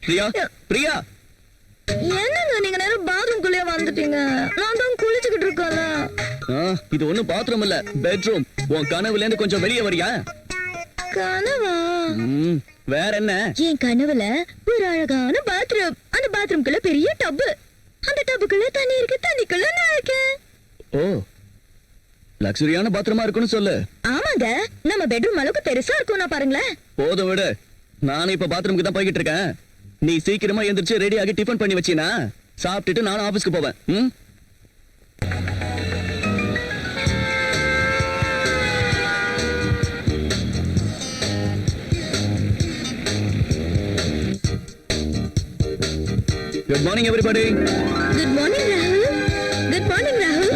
பிரியா பிரியா என்னங்க நீங்க நேரம் பாத்ரூம்குள்ளே வந்துட்டீங்க. நான் தான் குளிச்சுக்கிட்டு இருக்கேன்ல. இது ஒண்ணும் பாத்ரூம் இல்ல, பெட்ரூம். உன் கனவுல இருந்து கொஞ்சம் வெளியே வரியா? கனவா? வேற என்ன? என் கனவுல ஒரு அழகான பாத்ரூம். அந்த பாத்ரூம்குள்ள பெரிய டப். அந்த டப்புக்குள்ள தண்ணி இருக்கு, தண்ணிக்குள்ள நான் இருக்கேன். ஓ, லக்ஸரியான பாத்ரூமா இருக்குன்னு சொல்லு. ஆமாங்க, நம்ம பெட்ரூம் அளவுக்கு பெருசா இருக்கும். நான் பாருங்களேன். போதும் விடு, நானும் இப்ப பாத்ரூமுக்கு தான் போய்கிட்டு இருக்கேன். நீ சீக்கிரமா எந்திரிச்சு ரெடி ஆகி டிஃபன் பண்ணி வச்சினா சாப்பிட்டுட்டு நானும் ஆபீஸ்க்கு போவேன். Good morning everybody. Good morning Rahul. Good morning Rahul.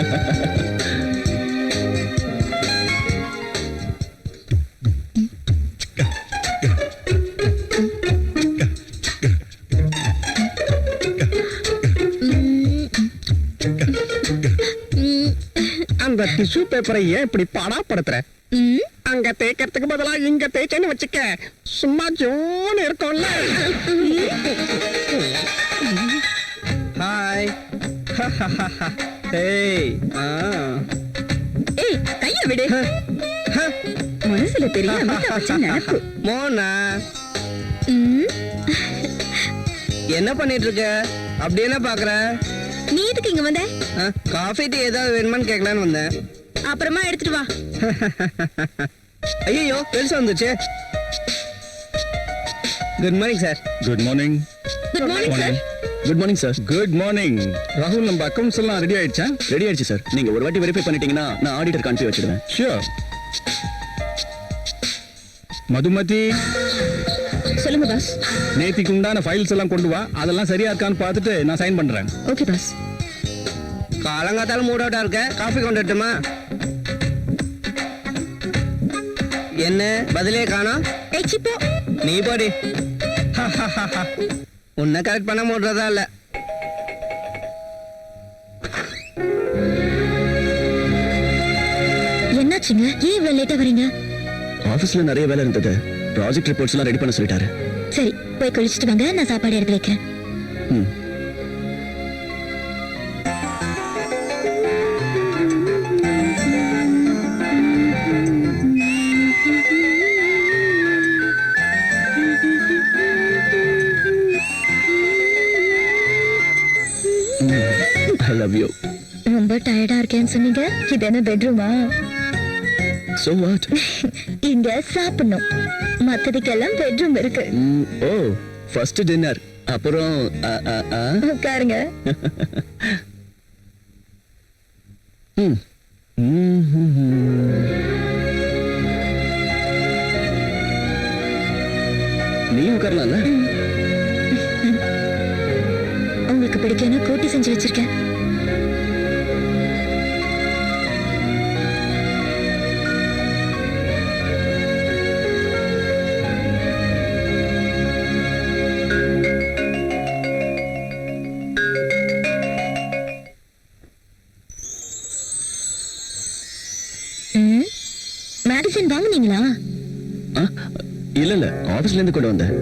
அந்த டிஷ்யூ பேப்பரை ஏன் இப்படி பாடாப்படுத்துற? அங்க தேய்க்கிறதுக்கு பதிலா இங்க தேய்ச்சேன்னு வச்சுக்க, சும்மா ஜோன்னு இருக்கும்ல. ஹாய். ஏய் கைய விடு. மனசுல பெரிய நினைப்பு. மோனா, என்ன பண்ணிட்டு இருக்க? அப்படி என்ன பாக்குற? நீ எதுக்கு இங்க வந்த? காஃபி டீ ஏதாவது வேணுமான்னு கேட்கலான்னு வந்தேன். அப்புறமா எடுத்துட்டு வா. ஐயோ, பெருசா வந்துச்சு. Good morning sir. Good morning. Good morning sir. Good morning sir. Good morning. ராகுல், நம்ம அக்கவுண்ட்ஸ் எல்லாம் ரெடி ஆயிடுச்சா? ரெடி ஆயிடுச்சு சார். நீங்க ஒரு வாட்டி வெரிஃபை பண்ணிட்டீங்கன்னா நான் ஆடிட்டர் அனுப்பி வச்சிடுவேன். ஷூர். மதுமதி, சொல்லுங்க பாஸ். நேத்திக்கு உண்டான ஃபைல்ஸ் எல்லாம் கொண்டு வா. அதெல்லாம் சரியா இருக்கான்னு பார்த்துட்டு நான் சைன் பண்றேன். Okay pass. காலங்காத்தால மூட் அவுட்டா இருக்க, காஃபி கொண்டு வரட்டுமா? என்ன பதிலே காணோம்? சிப்போ, நீ போடி. உன்னை கரெக்ட் பண்ண முடியறதா இல்ல. என்னாச்சுங்க? ஏன் இவ்வளவு லேட்டா வரீங்க? ஆபீஸ்ல நிறைய வேலை இருந்தது. ப்ராஜெக்ட் ரிப்போர்ட்ஸ் எல்லாம் ரெடி பண்ண சொல்லிட்டாரு. சரி, போய் குளிச்சிட்டு வாங்க, நான் சாப்பாடு எடுத்து வைக்கிறேன். I love you. ரொம்ப டயர்டா இருக்கேன்னு சொன்னீங்க. இது என்ன பெட்ரூமா? So what? இங்க சாப்பிடணும், மத்ததுக்கெல்லாம் பெட்ரூம் இருக்கு. ஓ, ஃபர்ஸ்ட் டின்னர், அப்புறம் உட்காருங்க. நீ உட்காரலாம்ல? உங்களுக்கு பிடிக்கணும், கூட்டி செஞ்சு வச்சிருக்கேன். மெடிசன் வாங்குனீங்களா? இல்ல இல்ல, ஆபீஸ்ல இருந்து கொண்டு வந்தேன்.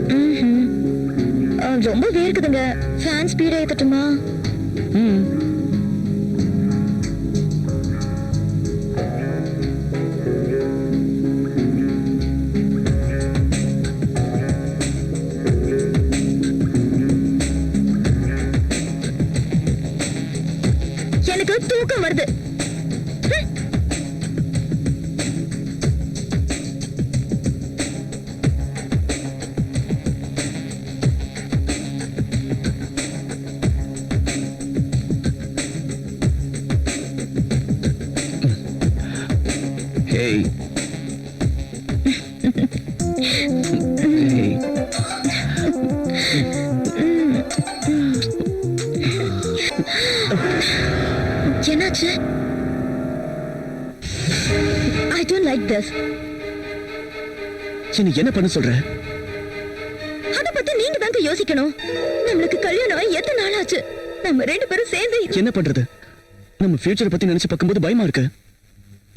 ரொம்ப வேர்க்குதுங்க. Fan speedo ஏத்தட்டுமா? எனக்கு தூக்கம் வருது. Hey. Hey. என்னாச்சு? I don't like this. என்ன பண்ண சொல்ற? அத பத்தி நீங்க தாங்க யோசிக்கணும். நம்மளுக்கு கல்யாணம் ஆகி எத்தனை நாள் ஆச்சு? நம்ம ரெண்டு பேரும் சேர்ந்து என்ன பண்றது? நம்ம ஃபியூச்சரை பத்தி நினைச்சு பார்க்கும்போது பயமா இருக்கு.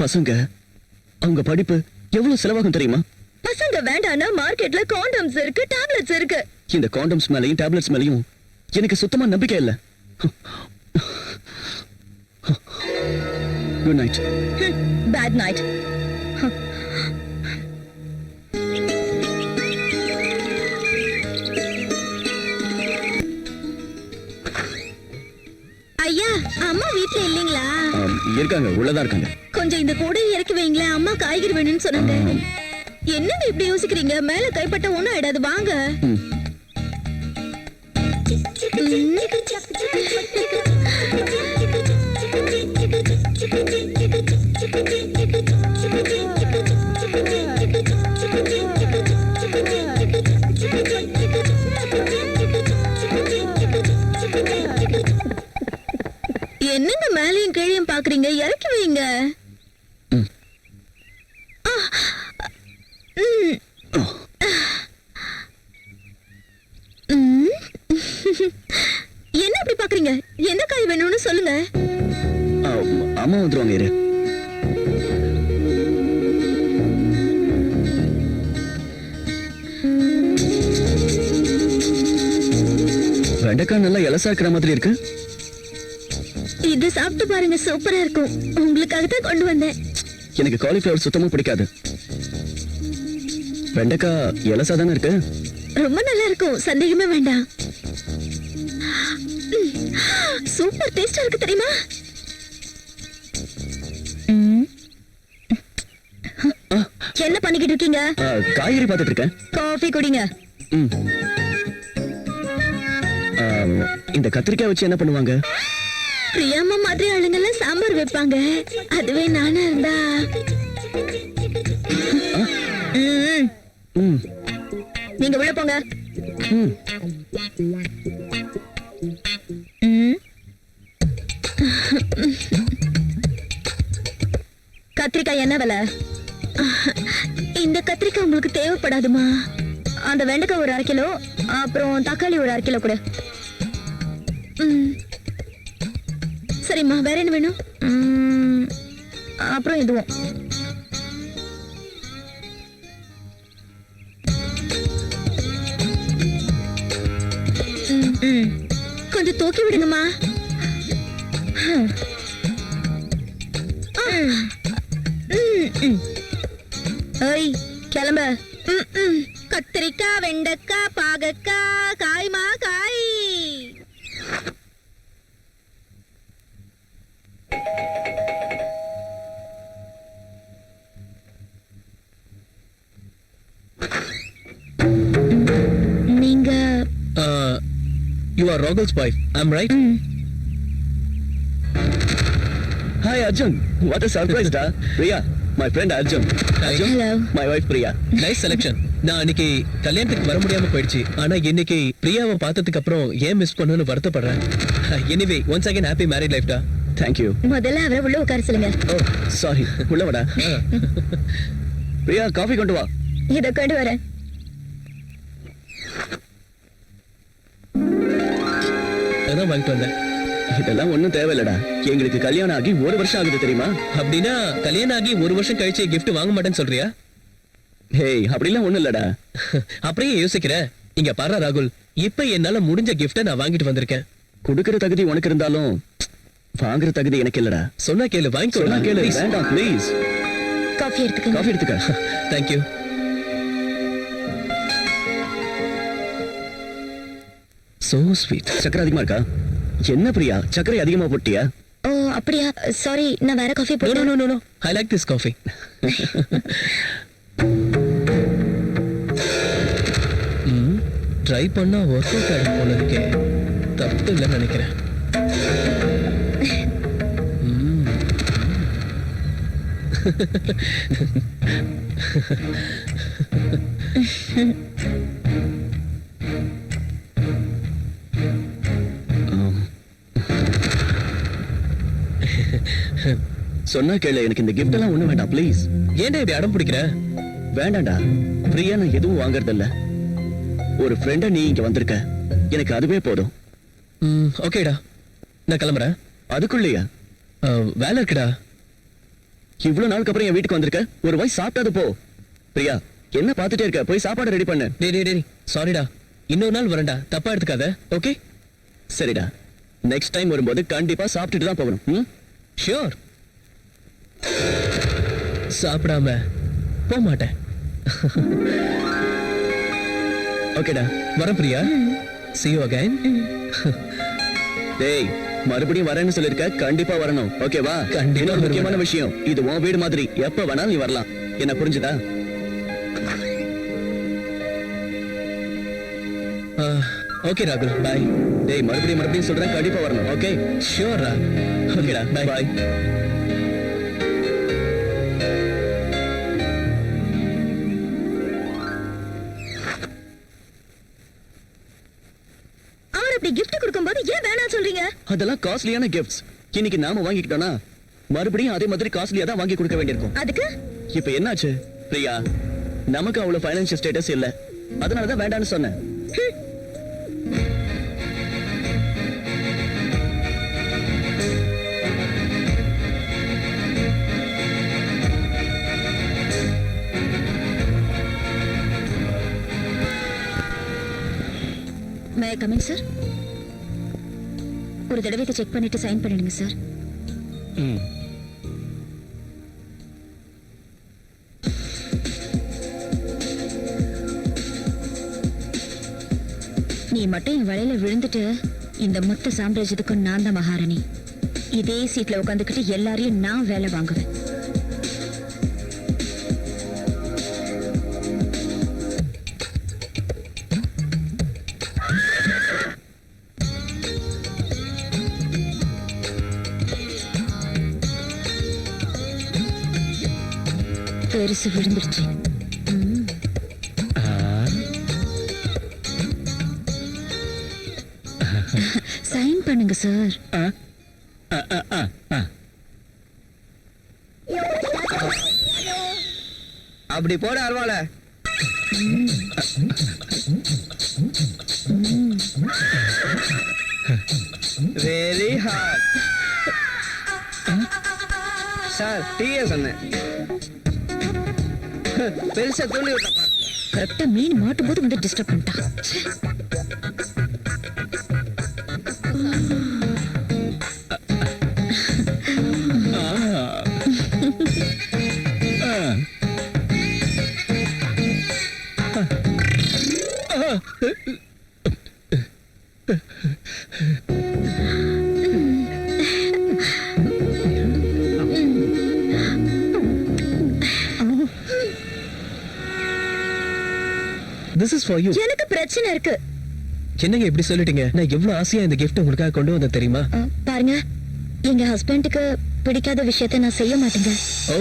பசங்க அவங்க படிப்பு எவ்வளவு செலவாகும் தெரியுமா? பசங்க வேண்டாம்னா மார்க்கெட்ல காண்டம்ஸ் இருக்கு, டேப்லெட்ஸ் இருக்கு. இந்த காண்டம்ஸ் மேலயும் டேப்லெட்ஸ் மேலயும் எனக்கு சுத்தமா நம்பிக்கை இல்ல. Good night. Bad night. ஐயா, அம்மா வீட்ல இல்லீங்களா? இருக்காங்க, உள்ளதா இருக்காங்க. கொஞ்சம் இந்த கூடை இறக்கி வைங்களேன், அம்மா காய்கறி வேணும்னு சொன்னாங்க. என்னங்க இப்படி யோசிக்கிறீங்க? மேல கைப்பட்ட ஒண்ணும் ஆயிடாது, வாங்க. என்னங்க மேலையும் கீழையும் பாக்குறீங்க? இறக்கி வைங்க. என்ன அப்படி பாக்குறீங்க? என்ன காய் வேணும்னு சொல்லுங்க. அம்மா வந்துருவாங்க, இரு. வெண்டைக்காய் நல்லா இலசா இருக்கிற மாதிரி இருக்கு. இது சாப்பிட்டு பாருங்க, சூப்பரா இருக்கும். உங்களுக்காக தான் கொண்டு வந்தேன். எனக்கு காலிஃபிளவர் சுத்தமா பிடிக்காது. வெண்டைக்காய் இலசா தானே இருக்கு. ரொம்ப நல்லா இருக்கும், சந்தேகமே வேண்டாம். சூப்பர் டேஸ்டா இருக்கு தெரியுமா? என்ன பண்ணிக்கிட்டு இருக்கீங்க? காய்கறி பார்த்துட்டு இருக்கேன். காஃபி குடிங்க. இந்த கத்திரிக்காய் வச்சு என்ன பண்ணுவாங்க? பிரியாமா மாதிரி ஆளுங்கெல்லாம் சாம்பார் வைப்பாங்க. அதுவே நானா இருந்தா நீங்க உள்ள போங்க. கத்திரிக்காய் என்ன விலை? இந்த கத்திரிக்காய் உங்களுக்கு தேவைப்படாதுமா. அந்த வெண்டைக்காய் ஒரு 1/2 கிலோ, அப்புறம் தக்காளி ஒரு 1/2 கிலோ கூட. சரிம்மா, வேற என்ன வேணும்? அப்புறம் இதுவும். கொஞ்சம் தூக்கி விடுங்கம்மா. ஓய், கிளம்ப. கத்திரிக்காய், வெண்டைக்காய், பாகக்காய், காய்மா காய். நீங்க You are Rogel's wife, I'm right? Hi Arjun, what a surprise da. Priya, my friend Arjun. Arjun, Hello. my wife Priya. Nice selection. நான் அன்னைக்கு கல்யாணத்துக்கு வர முடியாம போயிடுச்சு. ஆனா இன்னைக்கு பிரியாவை பார்த்ததுக்கு அப்புறம் ஏன் மிஸ் பண்ணணும்னு வருத்தப்படுறேன். Anyway once again happy married life டா. Thank you. முதல்ல அவரை உள்ள உட்கார சொல்லுங்க. Oh, sorry. உள்ள வாடா. பிரியா, காஃபி கொண்டு வா. இத கொண்டு வரேன். அதான் வாங்கிட்டு வந்தேன். இதெல்லாம் ஒண்ணும் தேவையில்லடா. எங்களுக்கு கல்யாணம் ஆகி 1 வருஷம் ஆகுது தெரியுமா? அப்படின்னா கல்யாணம் ஆகி 1 வருஷம் கழிச்சு gift வாங்க மாட்டேன்னு சொல்றியா? ஹேய், அப்படிலாம் ஒண்ணும் இல்லடா. அப்படியே யோசிக்கிற. இங்க பாரு ராகுல், இப்ப என்னால முடிஞ்ச கிஃப்ட நான் வாங்கிட்டு வந்திருக்கேன். குடுக்கிற தகுதி உனக்கு இருந்தாலும் வாங்குற தகுதி எனக்கு இல்லடா. சொன்னா கேளு, வாங்கிக்கோ. சொன்னா கேளு. வேண்டாம் ப்ளீஸ். காஃபி எடுத்துக்கங்க. காஃபி எடுத்துக்க. Thank you. So sweet. சக்கரை அதிகமா இருக்கா? என்ன பிரியா, சக்கரை அதிகமா போட்டியா? ஓ, அப்படியா? சாரி, நான் வேற காஃபி No, போடுறேன். no, no, no, no. I like this coffee. Try பண்ணா ஒர்க் அவுட் ஆகிடும் போல இருக்கே. தப்பு இல்லைன்னு நினைக்கிறேன். சொன்னா கேளு, எனக்கு இந்த gift எல்லாம் ஒண்ணு வேண்டாம் ப்ளீஸ். ஏன்டா இப்படி அடம் பிடிக்கிற? வேண்டாம்டா, பிரியா நான் எதுவும் வாங்குறது இல்ல. ஒரு ஃப்ரெண்ட நீ இங்க வந்திருக்க, எனக்கு அதுவே போதும். ஓகேடா, நான் கிளம்புறேன். அதுக்குள்ளேயா? வேலை இருக்குடா. இவ்வளவு நாளுக்கு அப்புறம் என் வீட்டுக்கு வந்திருக்க, ஒரு வாய் சாப்பிட்டாது போ. பிரியா, என்ன பார்த்துட்டே இருக்க? போய் சாப்பாடு ரெடி பண்ணு. டேய் சாரிடா, இன்னொரு நாள் வரேன்டா, தப்பா எடுத்துக்காத. ஓகே சரிடா, நெக்ஸ்ட் டைம் வரும்போது கண்டிப்பா சாப்பிட்டுட்டு தான் போகணும். ம்? ஷியோர். சாப்பிடாம போக மாட்டேன். ஓகேடா, வரேன் பிரியா. see you again. டேய், மறுபடியும் வரேன்னு சொல்லிருக்க, கண்டிப்பா வரணும். ஓகேவா? கண்டிப்பா இன்னொரு முக்கியமான வருவேன். விஷயம், இது உன் வீடு மாதிரி, எப்ப வேணாலும் நீ வரலாம். என்ன புரிஞ்சுதா? ஓகே ராகுல், பாய். டேய், மறுபடியும் சொல்றேன், கண்டிப்பா வரணும். ஓகே? ஷியோர்ரா. ஓகேடா, Bye. பாய். அவர் அப்படி gift கொடுக்கும்போது ஏன் வேணாம் சொல்றீங்க? அதெல்லாம் காஸ்ட்லியான கிஃப்ட்ஸ். இன்னைக்கு நாம வாங்கிக்கிட்டோம்னா மறுபடியும் அதே மாதிரி காஸ்ட்லியா தான் வாங்கி கொடுக்க வேண்டியிருக்கும். அதுக்கு இப்ப என்னாச்சு பிரியா? நமக்கு அவ்வளவு ஃபைனான்சியல் ஸ்டேட்டஸ் இல்ல, அதனாலதான் வேண்டாம்னு சொன்னேன். மே ஐ கம் இன் சார்? ஒரு தடவை இதை செக் பண்ணிட்டு சைன் பண்ணிடுங்க சார். நீ மட்டும் என் வலையில விழுந்துட்டு இந்த மொத்த சாம்ராஜ்யத்துக்கும் நான் தான் மகாராணி. இதே சீட்ல உட்காந்துக்கிட்டு எல்லாரையும் நான் வேலை வாங்குவேன். பெருசு விழுந்துருச்சு. சைன் பண்ணுங்க சார். அப்படி போட அருவாள. Very hard sir. டீயே சொன்னேன், பெருசா தூண்டி விட்டப்பா. கரெக்டா மீன் மாட்டும் போது வந்து டிஸ்டர்ப் பண்ணிட்டான். This is for you. எனக்கு பிரச்சனை இருக்கு. என்னங்க இப்படி சொல்லிட்டீங்க? நான் எவ்வளவு ஆசையா இந்த gift உங்களுக்காக கொண்டு வந்தேன் தெரியுமா? பாருங்க, எங்க ஹஸ்பண்டுக்கு பிடிக்காத விஷயத்தை நான் செய்ய மாட்டேங்க. ஓ,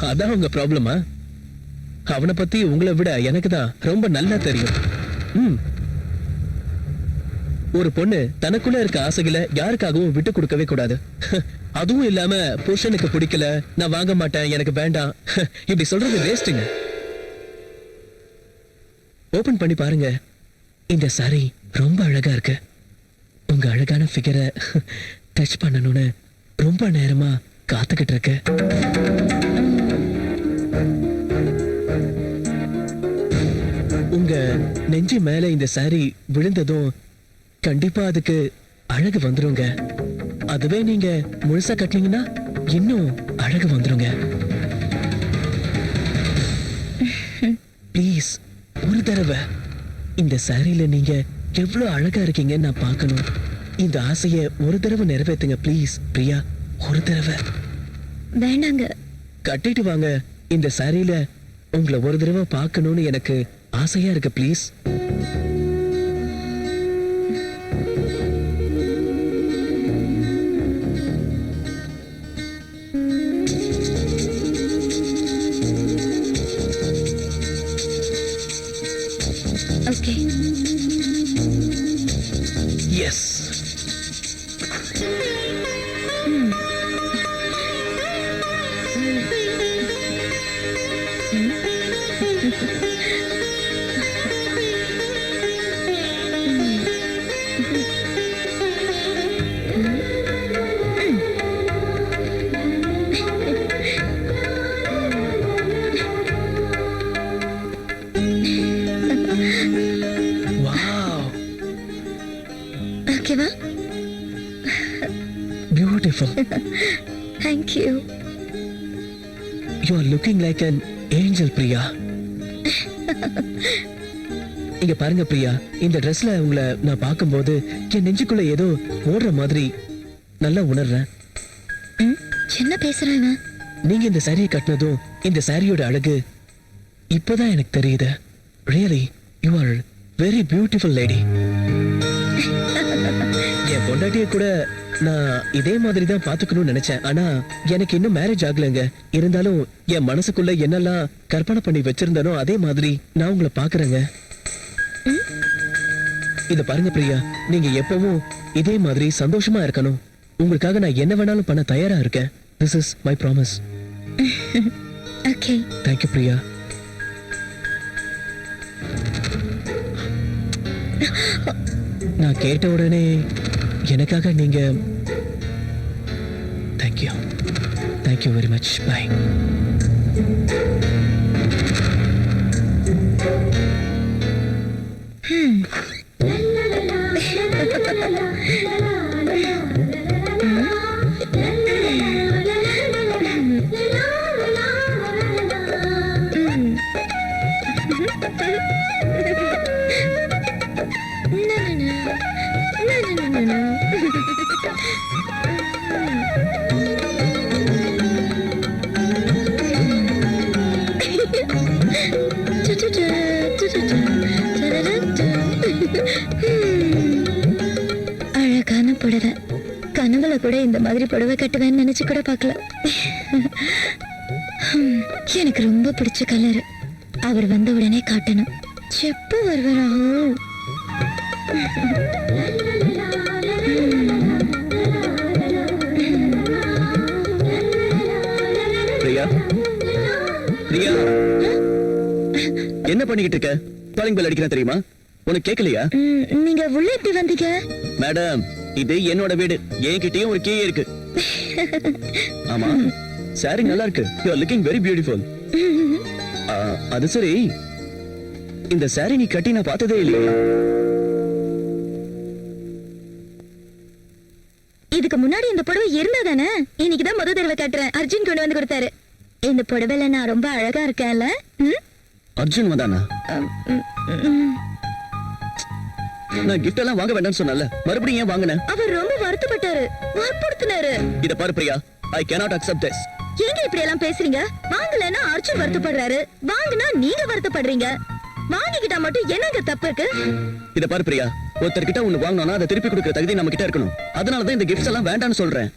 அதான் உங்க ப்ராப்ளமா? அவனை பத்தி உங்களை விட எனக்கு தான் ரொம்ப நல்லா தெரியும். ஒரு பொண்ணு தனக்குள்ள இருக்க ஆசைகளை யாருக்காகவும் விட்டு கொடுக்கவே கூடாது. அதுவும் இல்லாம புருஷனுக்கு பிடிக்கல, நான் வாங்க மாட்டேன், எனக்கு வேண்டாம், இப்படி சொல்றது வேஸ்ட்டுங்க. ஓபன் பண்ணி பாருங்க. இந்த சாரி ரொம்ப அழகா இருக்கு. உங்க அழகான ஃபிகரை டச் பண்ணணும்னு ரொம்ப நேரமா காத்துக்கிட்டு இருக்கு. உங்க நெஞ்சு மேல இந்த சாரி விழுந்ததும் கண்டிப்பா அதுக்கு அழகு வந்துருங்க. அதுவே நீங்க முழுசா கட்டினீங்கன்னா இன்னும் அழகு வந்துருங்க. ப்ளீஸ், ஒரு தடவை இந்த சாரியில நீங்க எவ்வளவு அழகா இருக்கீங்கன்னு நான் பார்க்கணும். இந்த ஆசைய ஒரு தடவை நிறைவேத்துங்க ப்ளீஸ் பிரியா, ஒரு தடவை. வேண்டாங்க. கட்டிட்டு வாங்க. இந்த சாரியில உங்களை ஒரு தடவை பார்க்கணும்னு எனக்கு ஆசையா இருக்கு ப்ளீஸ். ஓகே. எஸ். வாவ், ஓகேவா? Beautiful. Thank you. You are looking like an angel Priya. இங்க பாருங்க பிரியா, இந்த ட்ரெஸ்ல உங்களை நான் பார்க்கும்போது என் நெஞ்சுக்குள்ள ஏதோ ஓடுற மாதிரி நல்லா உணர்றேன். என்ன பேசுறேன்? நீங்க இந்த சாரியை கட்டினதும் இந்த சாரியோட அழகு இப்போதான் எனக்கு தெரியுது. Really you are very beautiful lady. என் பொண்டாட்டிய கூட நான் இதே மாதிரி தான் பாத்துக்கணும்னு நினைச்சேன். ஆனா எனக்கு இன்னும் மேரேஜ் ஆகலைங்க. இருந்தாலும் என் மனசுக்குள்ள என்னெல்லாம் கற்பனை பண்ணி வச்சிருந்தனோ அதே மாதிரி நான் உங்களை பாக்குறேங்க. இத பாருங்க பிரியா, நீங்க எப்பவும் இதே மாதிரி சந்தோஷமா இருக்கணும். உங்களுக்காக நான் என்ன வேணாலும் பண்ண தயாரா இருக்கேன். This is my promise. Okay. Thank you Priya. நான் கேட்ட உடனே எனக்காக நீங்க thank you. Thank you very much. Bye. அழகான புடவை. கனவுல கூட இந்த மாதிரி புடவை கட்டுவேன்னு நினைச்சு கூட பார்க்கல. எனக்கு ரொம்ப பிடிச்ச கலர். அவர் வந்த உடனே காட்டணும். எப்போ வருவாரா? பிரியா, பிரியா, என்ன பண்ணிக்கிட்டு இருக்க? காலிங் பெல் அடிக்கிறேன் தெரியுமா? உனக்கு கேட்கலையா? நீங்க உள்ள எப்படி வந்தீங்க? மேடம், இது என்னோட வீடு. என்கிட்டயும் ஒரு கீ இருக்கு. ஆமா, சாரி நல்லா இருக்கு. You are looking very beautiful. அது சரி, இந்த சாரி நீ கட்டி நான் பார்த்ததே இல்லையா? இதுக்கு முன்னாடி இந்த புடவை இருந்தா தானே? இன்னைக்குதான் முதல் தடவை கட்டுறேன். அர்ஜுன் கொண்டு வந்து கொடுத்தாரு. இந்த புடவைல நான் ரொம்ப அழகா இருக்கேன்ல? அர்ஜுன் வந்தானா? நான் கிஃப்ட் எல்லாம் வாங்க வேண்டாம்னு சொன்னல, மறுபடியும் ஏன் வாங்குன? அவர் ரொம்ப வருத்தப்பட்டாரு, வற்புறுத்தினாரு. இத பாரு Priya, I cannot accept this. ஏங்க இப்படி எல்லாம் பேசுறீங்க? வாங்கலன்னா அர்ஜுன் வருத்தப்படுறாரு, வாங்குனா நீங்க வருத்தப்படுறீங்க. வாங்கிக்கிட்டா மட்டும் என்னங்க தப்பு இருக்கு? இத பாரு பிரியா, ஒருத்தர்கிட்ட ஒண்ணு வாங்கணும்னா அதை திருப்பி கொடுக்கிற தகுதி நம்ம கிட்ட இருக்கணும். அதனாலதான் இந்த கிஃப்ட்ஸ் எல்லாம் வேண்டாம்னு சொல்றேன்.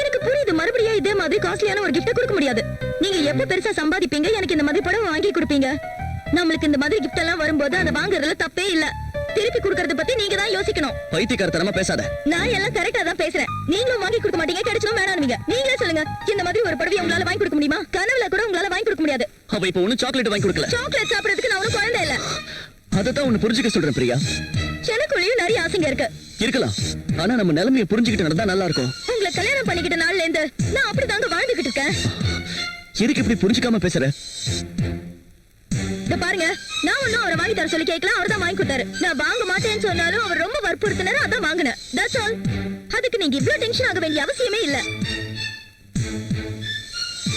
எனக்கு புரியுது, மறுபடியும் இதே மாதிரி காஸ்ட்லியான ஒரு கிஃப்ட் கொடுக்க முடியாது. நீங்க எப்ப பெருசா சம்பாதிப்பீங்க, எனக்கு இந்த மாதிரி புடவை வாங்கி கொடுப்பீங்க. நம்மளுக்கு இந்த மாதிரி கிஃப்ட் எல்லாம் வரும்போது அதை வாங்குறதுல தப்பே இல்ல. திருப்பி கொடுக்கறத பத்தி நீங்க தான் யோசிக்கணும். பைத்தியக்காரத்தனமா பேசாத. நான் எல்லாம் கரெக்டா தான் பேசுறேன். நீங்களும் வாங்கி கொடுக்க மாட்டீங்க, கிடைச்சதும் வேணாம்வீங்க. நீங்களே சொல்லுங்க, இந்த மாதிரி ஒரு புடவை உங்களால வாங்கி கொடுக்க முடியுமா? கனவுல கூட உங்களால வாங்கி கொடுக்க முடியாது. அவ இப்ப ஒண்ணு சாக்லேட் வாங்கி கொடுக்கல. சாக்லேட் சாப்பிடுறதுக்கு நான் ஒன்னும் குழந்தை இல்ல. அததான் ஒண்ணு புரிஞ்சுக்க சொல்றேன் பிரியா. எனக்குள்ளேயும் நிறைய ஆசைங்க இருக்கு. இருக்கலாம், ஆனா நம்ம நிலைமையை புரிஞ்சுக்கிட்டு நடந்தா நல்லா இருக்கும். உங்களை கல்யாணம் பண்ணிக்கிட்ட நாள்ல இருந்து நான் அப்படிதாங்க வாழ்ந்துகிட்டு இருக்கேன். எதுக்கு இப்படி புரிஞ்சுக்காம பேசுற? இத பாருங்க, நான் ஒன்னும் அவரை வாங்கி தர சொல்லி கேட்கலாம், அவர் தான் வாங்கி கொடுத்தாரு. நான் வாங்க மாட்டேன்னு சொன்னாலும் அவர் ரொம்ப வற்புறுத்தினாரு, அதான் வாங்கினேன். That's all. அதுக்கு நீங்க இவ்ளோ டென்ஷன் ஆக வேண்டிய அவசியமே இல்ல.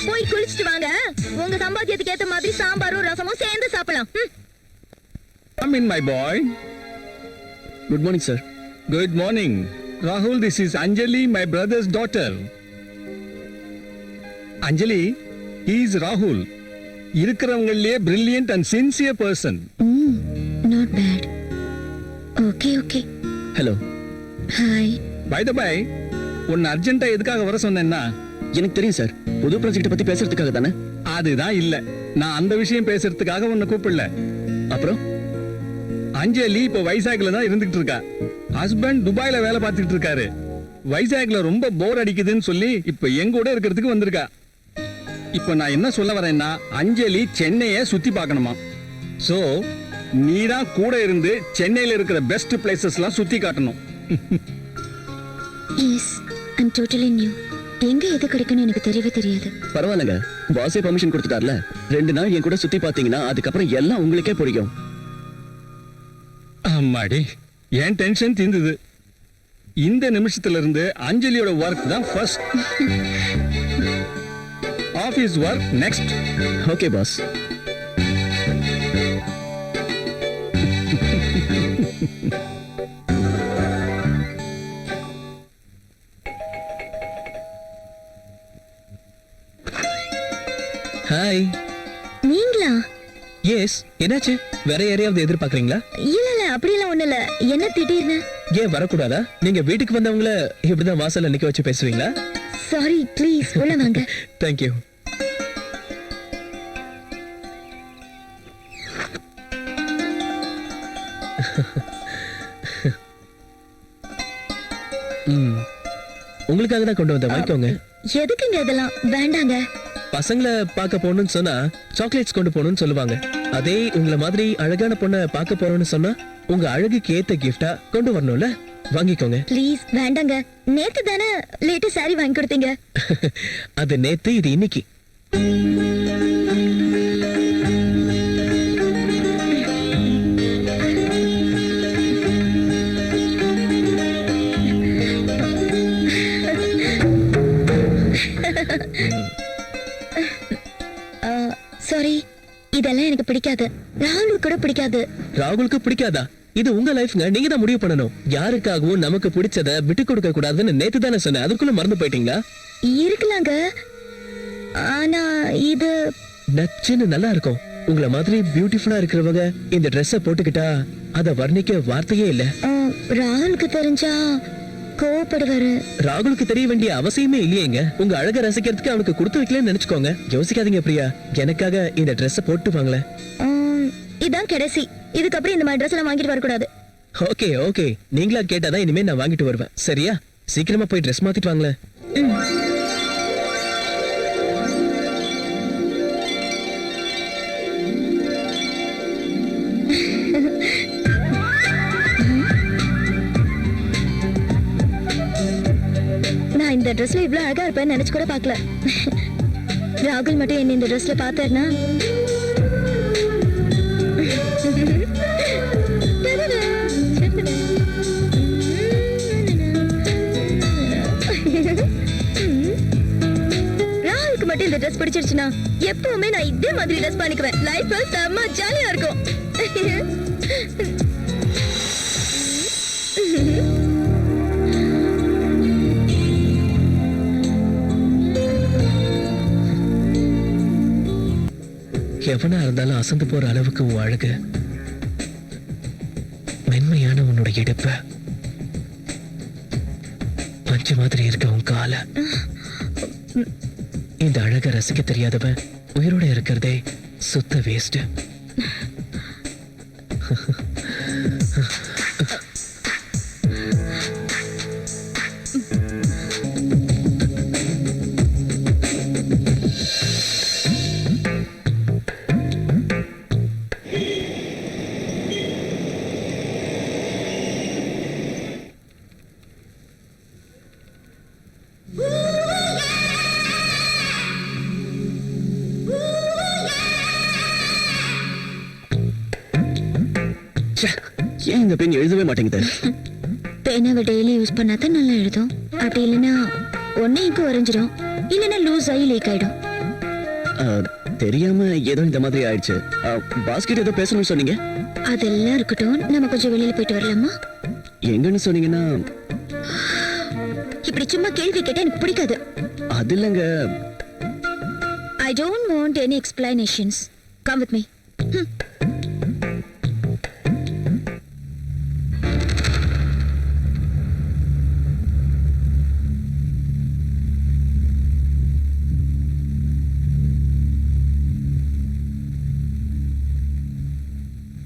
போய் குளிச்சிட்டு வாங்க. உங்க சம்பாத்தியத்துக்கு ஏத்த மாதிரி சாம்பாரும் ரசமும் சேர்ந்து சாப்பிடலாம். Come in, my boy. Good morning sir. Good morning. Rahul, this is Anjali, my brother's daughter. Anjali, he is Rahul. இருக்கிறவங்களே brilliant and sincere person. Not bad. Okay okay. Hello. Hi. By the by, உன்னை அர்ஜென்ட்டா எதுக்காக வர சொன்னேன்னா, எனக்கு தெரியும் sir, புது project பத்தி பேசுறதுக்காக தானே. அதுதான் இல்ல, நான் அந்த விஷயம் பேசுறதுக்காக உன்னை கூப்பிடல. அப்புறம் அஞ்சலி இப்ப வைசாக்ல தான் இருந்துகிட்டு இருக்கா. ஹஸ்பண்ட் துபாயில வேலை பார்த்துட்டு இருக்காரு. வைசாக்ல ரொம்ப போர் அடிக்குதுன்னு சொல்லி இப்ப எங்க கூட இருக்கிறதுக்கு வந்திருக்கா. இப்ப நான் என்ன சொல்ல வரேன்னா, அஞ்சலி சென்னையை சுத்தி பார்க்கணுமா. சோ நீதான் கூட இருந்து சென்னையில இருக்கிற பெஸ்ட் பிளேசஸ்லாம் சுத்தி காட்டணும். எஸ், ஐ அம் டோட்டலி நியூ. எங்க எது கிடைக்கும்னு எனக்கு தெரியவே தெரியாது. பரவாயில்லைங்க, பாஸே பர்மிஷன் கொடுத்துட்டார்ல. 2 நாள் என் கூட சுத்தி பாத்தீங்கன்னா அதுக்கப்புறம் எல்லாம் உங்களுக்கே புரியும். அம்மாடி என் டென்ஷன் தீர்ந்தது. இந்த நிமிஷத்துல இருந்து அஞ்சலியோட ஒர்க் தான் first, office work next. Okay boss. Hi. நீங்களா? எஸ், என்னாச்சு? வேற யாரையாவது எதிர்பார்க்கறீங்களா? இல்ல இல்ல அப்படியெல்லாம் ஒண்ணு இல்ல. என்ன திடீர்னு? ஏன் வரக்கூடாதா? நீங்க வீட்டுக்கு வந்தவங்கள இப்படிதான் வாசல்ல நிக்க வச்சு பேசுவீங்களா? சாரி, ப்ளீஸ் உள்ள வாங்க. தேங்க்யூ. உங்களுக்காக தான் கொண்டு வந்த, வாங்கிக்கோங்க. எதுக்குங்க இதெல்லாம்? வேண்டாங்க. பசங்களை பார்க்க போகணும்னு சொன்னா சாக்லேட்ஸ் கொண்டு போகணும்னு சொல்லுவாங்க. அதே உங்களை மாதிரி அழகான பொண்ணை பார்க்க போறோம்னு சொன்னா உங்க அழகுக்கு ஏத்த கிஃப்டா கொண்டு வரணும்ல, வாங்கிக்கோங்க. ப்ளீஸ் வேண்டாங்க. நேத்து தானே லேட்டு சாரி வாங்கி கொடுத்தீங்க. அது நேத்து, இது இன்னைக்கு. சாரி, இதெல்லாம் எனக்கு பிடிக்காது. ராகுலுக்கு கூட பிடிக்காது. ராகுலுக்கு பிடிக்காதா? இது உங்க லைஃப்ங்க, நீங்க தான் முடிவு பண்ணணும். யாருக்காகவும் நமக்கு பிடிச்சத விட்டு கொடுக்க கூடாதுன்னு நேத்து தானே சொன்னேன், அதுக்குள்ள மறந்து போயிட்டீங்களா? இருக்கலாங்க, ஆனா இது நச்சுன்னு நல்லா இருக்கும். உங்கள மாதிரி பியூட்டிஃபுல்லா இருக்கிறவங்க இந்த ட்ரெஸ்ஸ போட்டுக்கிட்டா அத வர்ணிக்க வார்த்தையே இல்ல. ராகுலுக்கு தெரிஞ்சா கோவப்படுவாரு. ராகுலுக்கு தெரிய வேண்டிய அவசியமே இல்லையேங்க. உங்க அழக ரசிக்கிறதுக்கு அவனுக்கு கொடுத்து வைக்கலன்னு நினைச்சுக்கோங்க. யோசிக்காதீங்க பிரியா, எனக்காக இந்த ட்ரெஸ்ஸ போட்டு வாங்களேன். இதான் கடைசி. இதுக்கப்புறம் இந்த மாதிரி ட்ரெஸ் எல்லாம் வாங்கிட்டு வரக்கூடாது. ஓகே ஓகே, நீங்களா கேட்டாதான் இனிமே நான் வாங்கிட்டு வருவேன். சரியா? சீக்கிரமா போய் ட்ரெஸ் மாத்திட்டு வாங்களேன். நான் இந்த ட்ரெஸ்ல இவ்வளவு அழகா இருப்பேன்னு நினைச்சு கூட பார்க்கல. ராகுல் மட்டும் என்ன இந்த ட்ரெஸ்ல பார்த்தாருன்னா ராகுலுக்கு மட்டும் இந்த ட்ரெஸ் பிடிச்சிருச்சுன்னா எப்பவுமே நான் இதே மாதிரி ட்ரெஸ் பண்ணிக்குவேன். லைஃப் செம்ம ஜாலியா இருக்கும். எவனா இருந்தாலும் அசந்து போற அளவுக்கு உன் அழகு, மென்மையான உன்னோட இடுப்பு, பஞ்சு மாதிரி இருக்க உன் கால, இந்த அழக ரசிக்க தெரியாதவன் உயிரோட இருக்கிறதே சுத்த வேஸ்ட். ஏன் இந்த பெண் எழுதவே மாட்டேங்குது? பேனாவை டெய்லி யூஸ் பண்ணாதான் நல்லா எழுதும். அப்படி இல்லைன்னா ஒன்னே இங்கு வரைஞ்சிடும், இல்லைன்னா லூஸ் ஆகி லீக் ஆயிடும். தெரியாம ஏதோ இந்த மாதிரி ஆயிடுச்சு. பாஸ்கெட் ஏதோ பேசணும்னு சொன்னீங்க. அதெல்லாம் இருக்கட்டும், நம்ம கொஞ்சம் வெளியில போயிட்டு வரலாமா? எங்கன்னு சொன்னீங்கன்னா? இப்படி சும்மா கேள்வி கேட்டா எனக்கு பிடிக்காது. அது இல்லைங்க. I don't want any explanations. Come with me.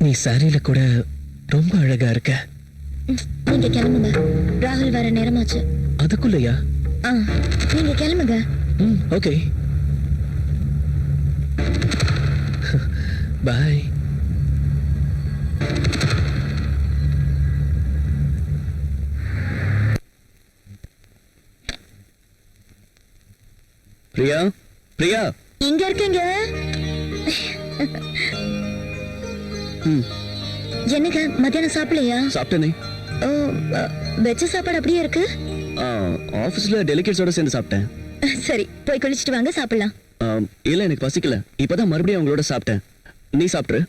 நீ சாரியில கூட ரொம்ப அழகா இருக்க. நீங்க கிளம்புங்க, ராகுல் வர நேரமாச்சு. அதுக்குள்ளயா? நீங்க கிளம்புங்க. ஓகே, பாய். பிரியா, பிரியா, இங்க இருக்கீங்க. என்னங்க மத்தியானம் சாப்பிடலையா? சாப்பிட்டேனே. ஓ, வெச்ச சாப்பாடு அப்படியே இருக்கு. ஆபீஸ்ல டெலிகேட்ஸோட சேர்ந்து சாப்பிட்டேன். சரி, போய் குளிச்சிட்டு வாங்க, சாப்பிடலாம். இல்ல எனக்கு பசிக்கல. இப்பதான் மறுபடியும் அவங்களோட சாப்பிட்டேன். நீ சாப்பிட்ரு.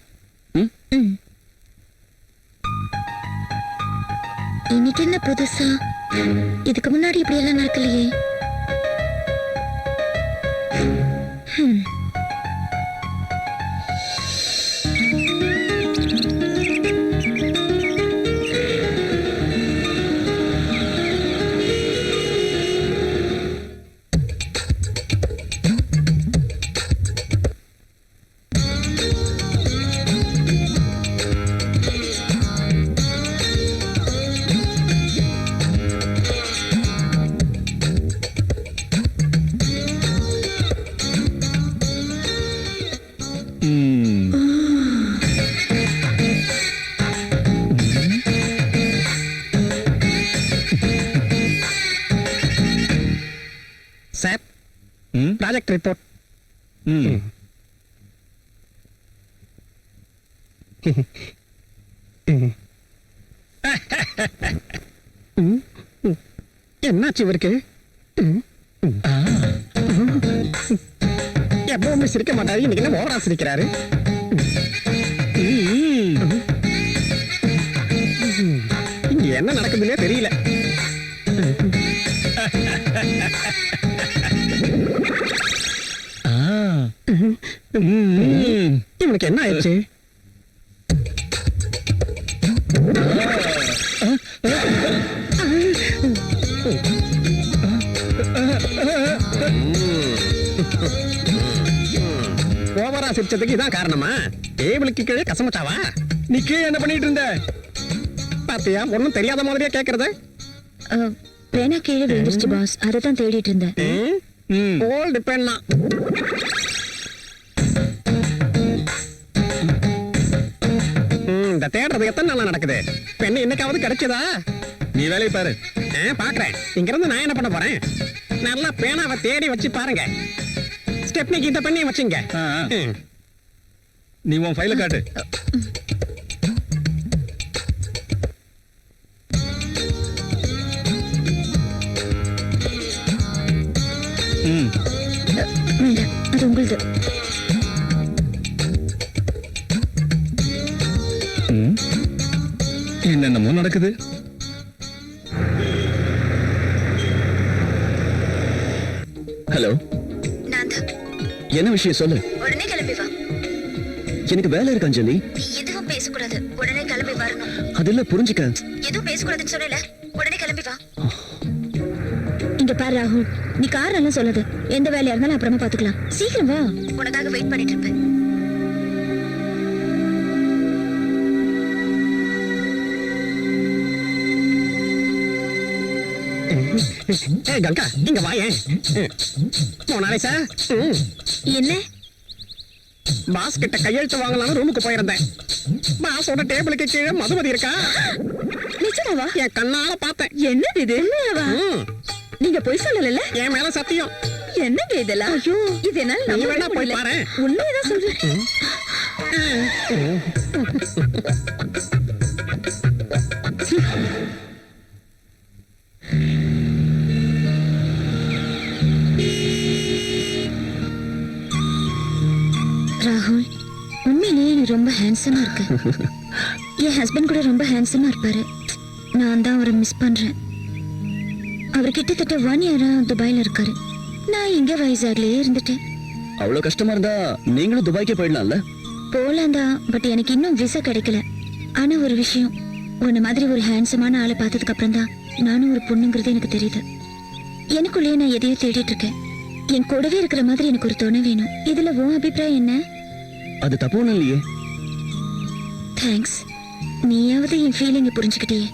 ம்? ம். இன்னைக்கு என்ன புதுசா? இதுக்கு முன்னாடி இப்படி எல்லாம் நடக்கலையே. ம். சார், ம்? Project report. ம். என்னாச்சு இவருக்கு? எப்பவுமே சிரிக்க மாட்டாரு, இன்னைக்கு என்ன ஓவரா சிரிக்கிறாரு? இங்க என்ன நடக்குதுன்னே தெரியல. இவனுக்கு என்ன ஆயிடுச்சு? ஓவரா சிரிச்சதுக்கு இதான் காரணமா? டேபிளுக்கு கீழே கசமச்சாவா? நீ கீழே என்ன பண்ணிட்டு இருந்த? பாத்தியா, ஒண்ணும் தெரியாத மாதிரியே கேக்குறது. பேனா கீழே விழுந்துருச்சு பாஸ், அதை தான் தேடிட்டு இருந்தேன். ம். ஓல்டு பெண்ணா. இந்த தேடுறது எத்தனை நாளா நடக்குது? பெண்ணு என்னைக்காவது கிடைச்சதா? நீ வேலையை பாரு. பாக்குறேன். இங்க இருந்து நான் என்ன பண்ண போறேன்? நல்லா பேனாவை தேடி வச்சு பாருங்க. ஸ்டெப்னிக்கு இந்த பெண்ணையும் வச்சுங்க. ஆ, ஆ. நீ உன் ஃபைல காட்டு. ம். வேண்டாம், அது உங்களுது. ம். என்னென்னமோ நடக்குது. ஹலோ, நான் தான். என்ன விஷயம் சொல்லு. உடனே கிளம்பி வா. எனக்கு வேலை இருக்கு அஞ்சலி. எதுவும் பேசக்கூடாது, உடனே கிளம்பி வரணும். அதில் புரிஞ்சுக்க. எதுவும் பேசக்கூடாதுன்னு சொல்லல, உடனே கிளம்பி வா. இங்க பாரு ராகுல், நீ காரணம் சொல்லாது. எந்த வேலையா இருந்தாலும் அப்புறமா பாத்துக்கலாம். சீக்கிரம் வா, உனக்காக வெயிட் பண்ணிட்டு இருப்பேன். ஏய் கங்கா, இங்க வாயேன். போனாலே சார். என்ன? பாஸ் கிட்ட கையெழுத்து வாங்கலாம்னு ரூமுக்கு போயிருந்தேன். பாஸோட டேபிளுக்கு கீழே மதுமதி இருக்கா. நிஜமாவா? என் கண்ணால பார்த்தேன். என்னது இது? உண்மையாவா? நீங்க போய் சொல்லல? என் மேல சத்தியம். என்னது இதெல்லாம்? ஐயோ, இது என்னால நீ நம்ப வேணா போய் முடியல. பாரு. உண்மையதான் சொல்றேன். ராகுல், உண்மையிலேயே நீ ரொம்ப ஹேண்ட்ஸமா இருக்க. என் ஹஸ்பண்ட் கூட ரொம்ப ஹேண்ட்ஸமா இருப்பாரு. நான் தான் அவரை மிஸ் பண்றேன். அவர் கிட்டத்தட்ட 1 இயரா துபாயில இருக்காரு. நான் இங்க வைசாக்லயே இருந்துட்டேன். அவ்வளவு கஷ்டமா இருந்தா நீங்களும் துபாய்க்கே போயிடலாம்ல. போலாம் தான், பட் எனக்கு இன்னும் விசா கிடைக்கல. ஆனா ஒரு விஷயம், உன்ன மாதிரி ஒரு ஹேண்ட்ஸமான ஆளை பார்த்ததுக்கு அப்புறம் தான் நானும் ஒரு பொண்ணுங்கிறது எனக்கு தெரியுது. எனக்குள்ளேயே நான் எதையோ தேடிட்டு இருக்கேன். என் கூடவே இருக்கிற மாதிரி எனக்கு ஒரு துணை வேணும். இதுல உன் அபிப்பிராயம் என்ன? அது தப்பு ஒண்ணும் இல்லையே. தேங்க்ஸ். நீயாவது என் ஃபீலிங்கை புரிஞ்சுக்கிட்டியே.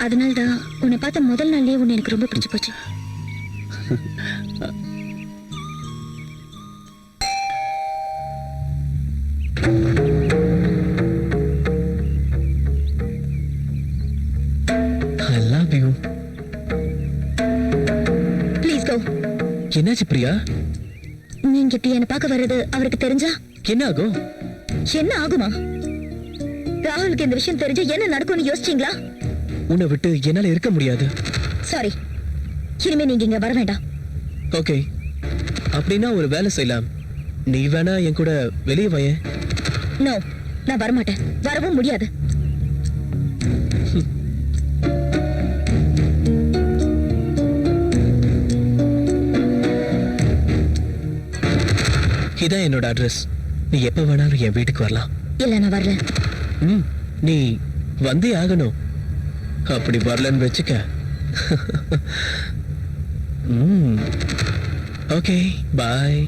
அதனால தான் உன்னை பார்த்த முதல் நாள்லயே உன்னை எனக்கு ரொம்ப பிடிச்சு போச்சு. I love you. Please go. என்னாச்சு பிரியா? நீங்க இப்படி என்னை பார்க்க வர்றது அவருக்கு தெரிஞ்சா என்ன ஆகும்? என்ன ஆகுமா? ராகுலுக்கு இந்த விஷயம் தெரிஞ்சு என்ன நடக்கும்னு யோசிச்சீங்களா? உன்னை விட்டு என்னால இருக்க முடியாது. சாரி, இனிமே நீங்க இங்க வர வேண்டாம். ஓகே, அப்படின்னா ஒரு வேலை செய்யலாம். நீ வேணா என் கூட வெளியே வாயேன். நோ, நான் வரமாட்டேன். வரவும் முடியாது. இதான் என்னோட அட்ரஸ். நீ எப்ப வேணாலும் என் வீட்டுக்கு வரலாம். இல்ல, நான் வரல. நீ வந்தே ஆகணும். அப்படி வரலன்னு வச்சுக்க. Okay, bye.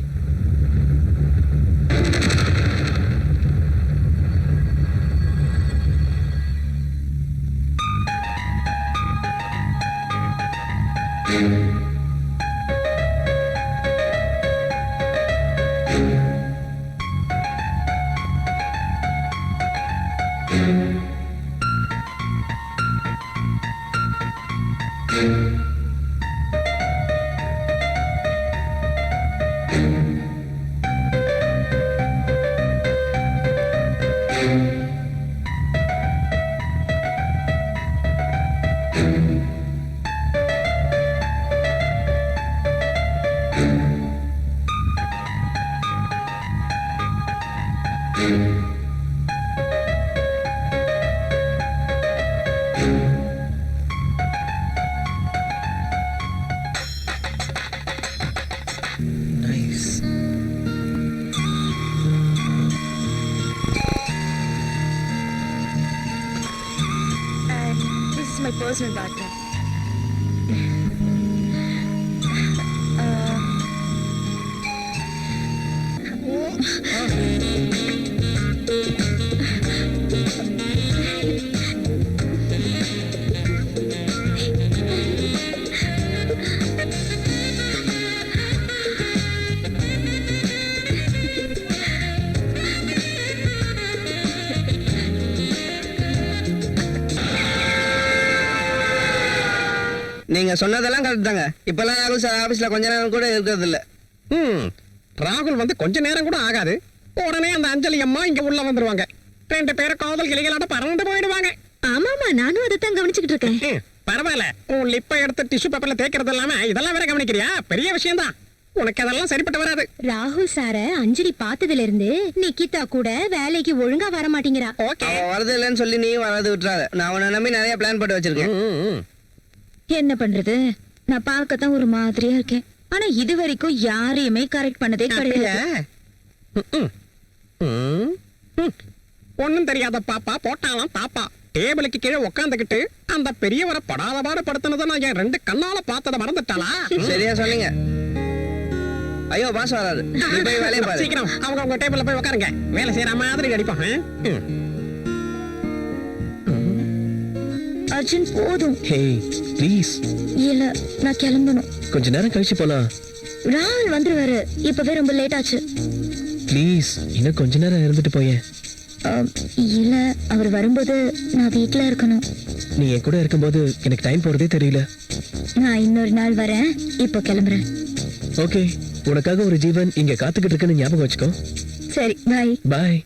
Nice. This is my personal bathroom. நீங்க சொன்னதெல்லாம் கரெக்ட் தாங்க. இப்பெல்லாம் ராகுல் சார் ஆபீஸ்ல கொஞ்ச நேரம் கூட இருக்கிறது இல்ல. ராகுல் வந்து கொஞ்ச நேரம் கூட ஆகாது, உடனே அந்த அஞ்சலி அம்மா இங்க உள்ள வந்துருவாங்க. 2 பேரும் காதல் கிளிகளாட்ட பறந்து போயிடுவாங்க. ஆமாமா, நானும் அதைத்தான் கவனிச்சுக்கிட்டு இருக்கேன். பரவாயில்ல, உன் லிப்பை எடுத்து டிஷ்யூ பேப்பர்ல தேய்க்கிறது இல்லாம இதெல்லாம் வேற கவனிக்கிறியா? பெரிய விஷயம் தான். உனக்கு அதெல்லாம் சரிப்பட்டு வராது. ராகுல் சார அஞ்சலி பார்த்ததுல இருந்து நிக்கிதா கூட வேலைக்கு ஒழுங்கா வர மாட்டேங்கிறா. ஓகே, வரது இல்லைன்னு சொல்லி நீ வரது விட்டுறாத. நான் உன்னை நம்பி நிறைய பிளான் போட்டு வச்சிருக்கேன். என்ன பண்றது, நான் பார்க்கத்தான் ஒரு மாதிரியா இருக்கேன். ஆனா இது வரைக்கும் யாரையுமே கரெக்ட் பண்ணதே கிடையாது. ஒண்ணும் தெரியாத பாப்பா போட்டாலாம் பாப்பா டேபிளுக்கு கீழே உட்காந்துக்கிட்டு அந்த பெரியவரை படாத பாடு படுத்தினதை நான் என் 2 கண்ணால பார்த்ததை மறந்துட்டாளா? சரியா சொன்னீங்க. ஐயோ, பாஸ் வராது. நீ போய் வேலையை பாரு. சீக்கிரம் அவங்க டேபிள்ல போய் உட்காருங்க. வேலை செய்யற மாதிரி அடிப்பாங்க. அர்ஜுன், போதும். ஹே, ப்ளீஸ். இல்ல, நான் கிளம்பணும். கொஞ்ச நேரம் கழிச்சு போலாம். ராகுல் வந்துருவாரு. இப்பவே ரொம்ப லேட் ஆச்சு. ப்ளீஸ், இன்னும் கொஞ்ச நேரம் இருந்துட்டு போயேன். இல்ல, அவர் வரும்போது நான் வீட்ல இருக்கணும். நீ என் கூட இருக்கும்போது எனக்கு டைம் போறதே தெரியல. நான் இன்னொரு நாள் வரேன். இப்போ கிளம்புறேன். ஓகே, உனக்காக ஒரு ஜீவன் இங்க காத்துக்கிட்டு இருக்குன்னு ஞாபகம் வச்சுக்கோ. சரி, பாய். பாய்.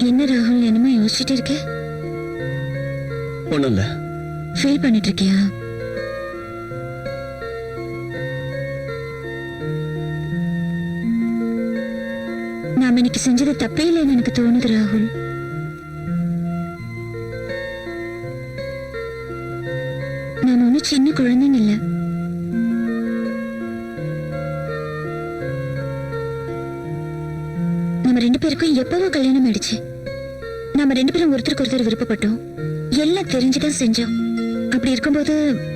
என்ன ராகுல், என்னமோ யோசிச்சுட்டு இருக்க? ஒண்ணும் இல்ல. ஃபீல் பண்ணிட்டு இருக்கியா? நாம இன்னைக்கு செஞ்சது தப்பே இல்லைன்னு எனக்கு தோணுது ராகுல். நாம ஒன்னும் சின்ன குழந்தைங்க இல்ல. நம்ம 2 பேருக்கும் எப்பவோ கல்யாணம் ஆயிடுச்சு. நம்ம 2 பேரும் ஒருத்தருக்கு ஒருத்தர் விருப்பப்பட்டோம். எல்லாம் தெரிஞ்சுதான் செஞ்சோம். அப்படி இருக்கும்போது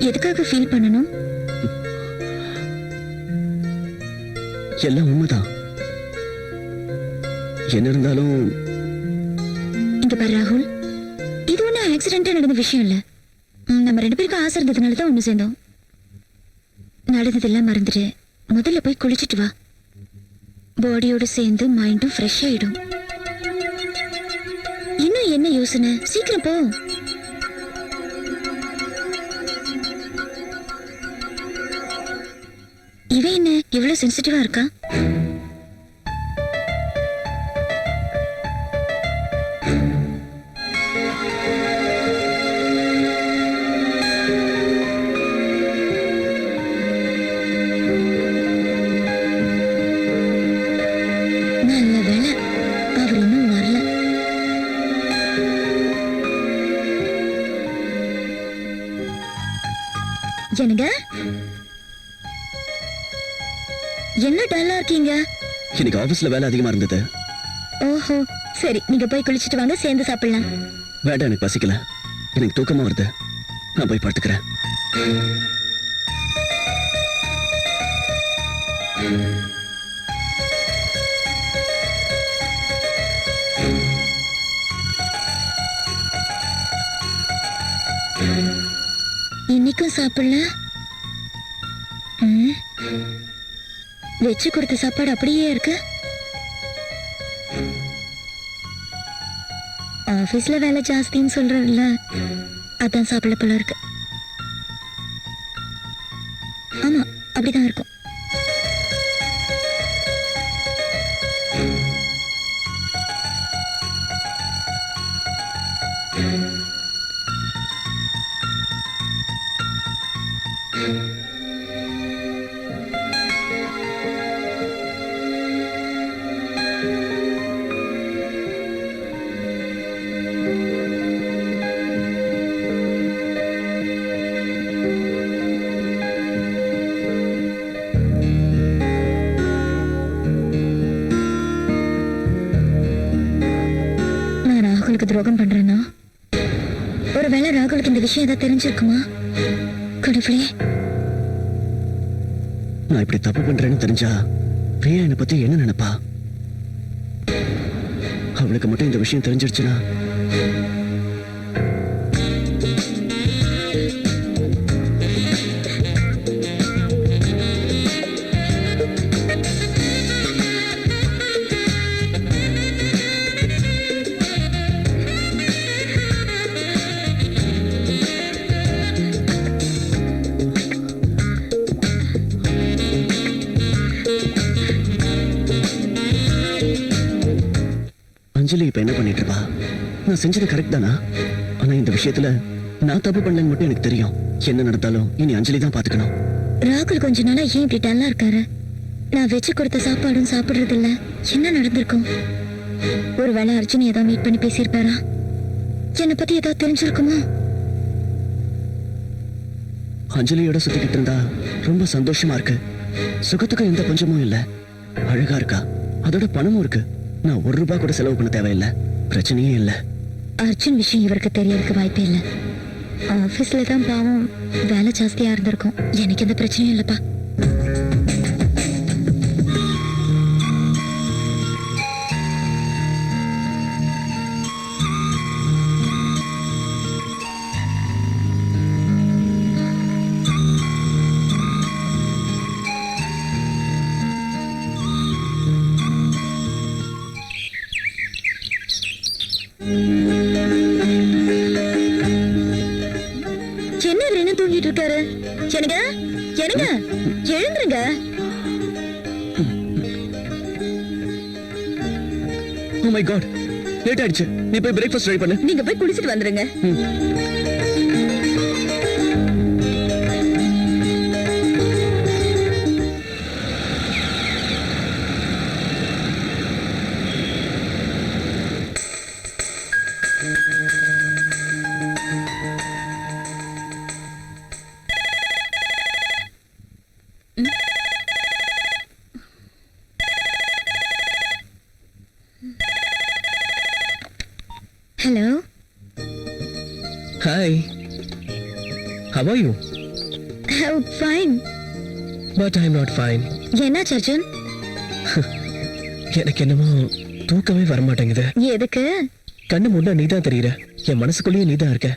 எதுக்காக ஃபீல் பண்ணணும்? எல்லாம் உண்மைதான். என்ன இருந்தாலும் இங்க பாரு ராகுல், இது ஒன்னும் ஆக்சிடென்டா நடந்த விஷயம் இல்ல. நம்ம 2 பேருக்கும் ஆசை இருந்ததுனால தான் ஒண்ணு சேர்ந்தோம். நடந்ததெல்லாம் மறந்துட்டு முதல்ல போய் குளிச்சிட்டு வா. பாடியோட சேர்ந்து மைண்டும் ஃப்ரெஷ் ஆயிடும். இன்னும் என்ன யோசனை? சீக்கிரம் போ. இவன் என்ன இவ்வளவு சென்சிட்டிவா இருக்கா? நல்ல வேளை அவர் இன்னும் வரல. என்னங்க, என்ன டல்லா இருக்கீங்க? இன்னைக்கு ஆபீஸ்ல வேலை அதிகமா இருந்தது. ஓஹோ, சரி, நீங்க போய் குளிச்சிட்டு வாங்க, சேர்ந்து சாப்பிடலாம். வேண்டாம், எனக்கு பசிக்கல. எனக்கு தூக்கமா வருது. நான் போய் படுத்துக்கிறேன். இன்னைக்கும் சாப்பிடல? வச்சு கொடுத்த சாப்பாடு அப்படியே இருக்கு. ஆபீஸ்ல வேலை ஜாஸ்தின்னு சொல்றல, அதான் சாப்பிட போல இருக்கு. ஆமா, அப்படிதான் இருக்கும். நான் ராகுலுக்கு துரோகம் பண்றேன்னா, ஒருவேளை ராகுலுக்கு இந்த விஷயம் ஏதாவது தெரிஞ்சிருக்குமா? கடவுளே, நான் இப்படி தப்பு பண்றேன்னு தெரிஞ்சா பிரியா என்னை பத்தி என்ன நினைப்பா? அவளுக்கு மட்டும் இந்த விஷயம் தெரிஞ்சிருச்சுன்னா அஞ்சலி இப்ப என்ன பண்ணிட்டு இருப்பா? நான் செஞ்சது கரெக்ட் தானா? ஆனா இந்த விஷயத்துல நான் தப்பு பண்ணலன்னு மட்டும் எனக்கு தெரியும். என்ன நடந்தாலும் இனி அஞ்சலி தான் பாத்துக்கணும். ராகுல் கொஞ்ச நாளா ஏன் இப்படி டல்லா இருக்காரு? நான் வச்சு கொடுத்த சாப்பாடும் சாப்பிடுறது இல்ல. என்ன நடந்திருக்கும்? ஒருவேளை அர்ஜுன் ஏதாவது மீட் பண்ணி பேசியிருப்பாரா? என்னை பத்தி ஏதாவது தெரிஞ்சிருக்குமோ? அஞ்சலியோட சுத்திக்கிட்டு இருந்தா ரொம்ப சந்தோஷமா இருக்கு. சுகத்துக்கு எந்த பஞ்சமும் இல்ல. அழகா இருக்கா, அதோட பணமும் இருக்கு. நான் ₹1 கூட செலவு பண்ண தேவையில்லை. பிரச்சனையே இல்ல. அர்ஜுன் விஷயம் இவருக்கு தெரியறதுக்கு வாய்ப்பே இல்ல. ஆபீஸ்ல தான் பாவம் வேலை ஜாஸ்தியா இருந்திருக்கும். எனக்கு எந்த பிரச்சனையும் இல்லப்பா. என்ன இவர் என்ன தூங்கிட்டு இருக்காரு? என்னங்க, என்னங்க, எழுந்துருங்க. ஓ மை காட், லேட் ஆயிடுச்சு. நீ போய் பிரேக்ஃபாஸ்ட் ரெடி பண்ணு. நீங்க போய் குளிச்சிட்டு வந்துருங்க. Hello. Hi. How are you? Oh, fine. But I'm not fine. என்னாச்சு அர்ஜுன்? எனக்கு என்னமோ தூக்கமே வரமாட்டேங்குது. எதுக்கு? கண்ணு முன்னா நீதான் தெரியுற. என் மனசுக்குள்ளேயே நீதான் இருக்க.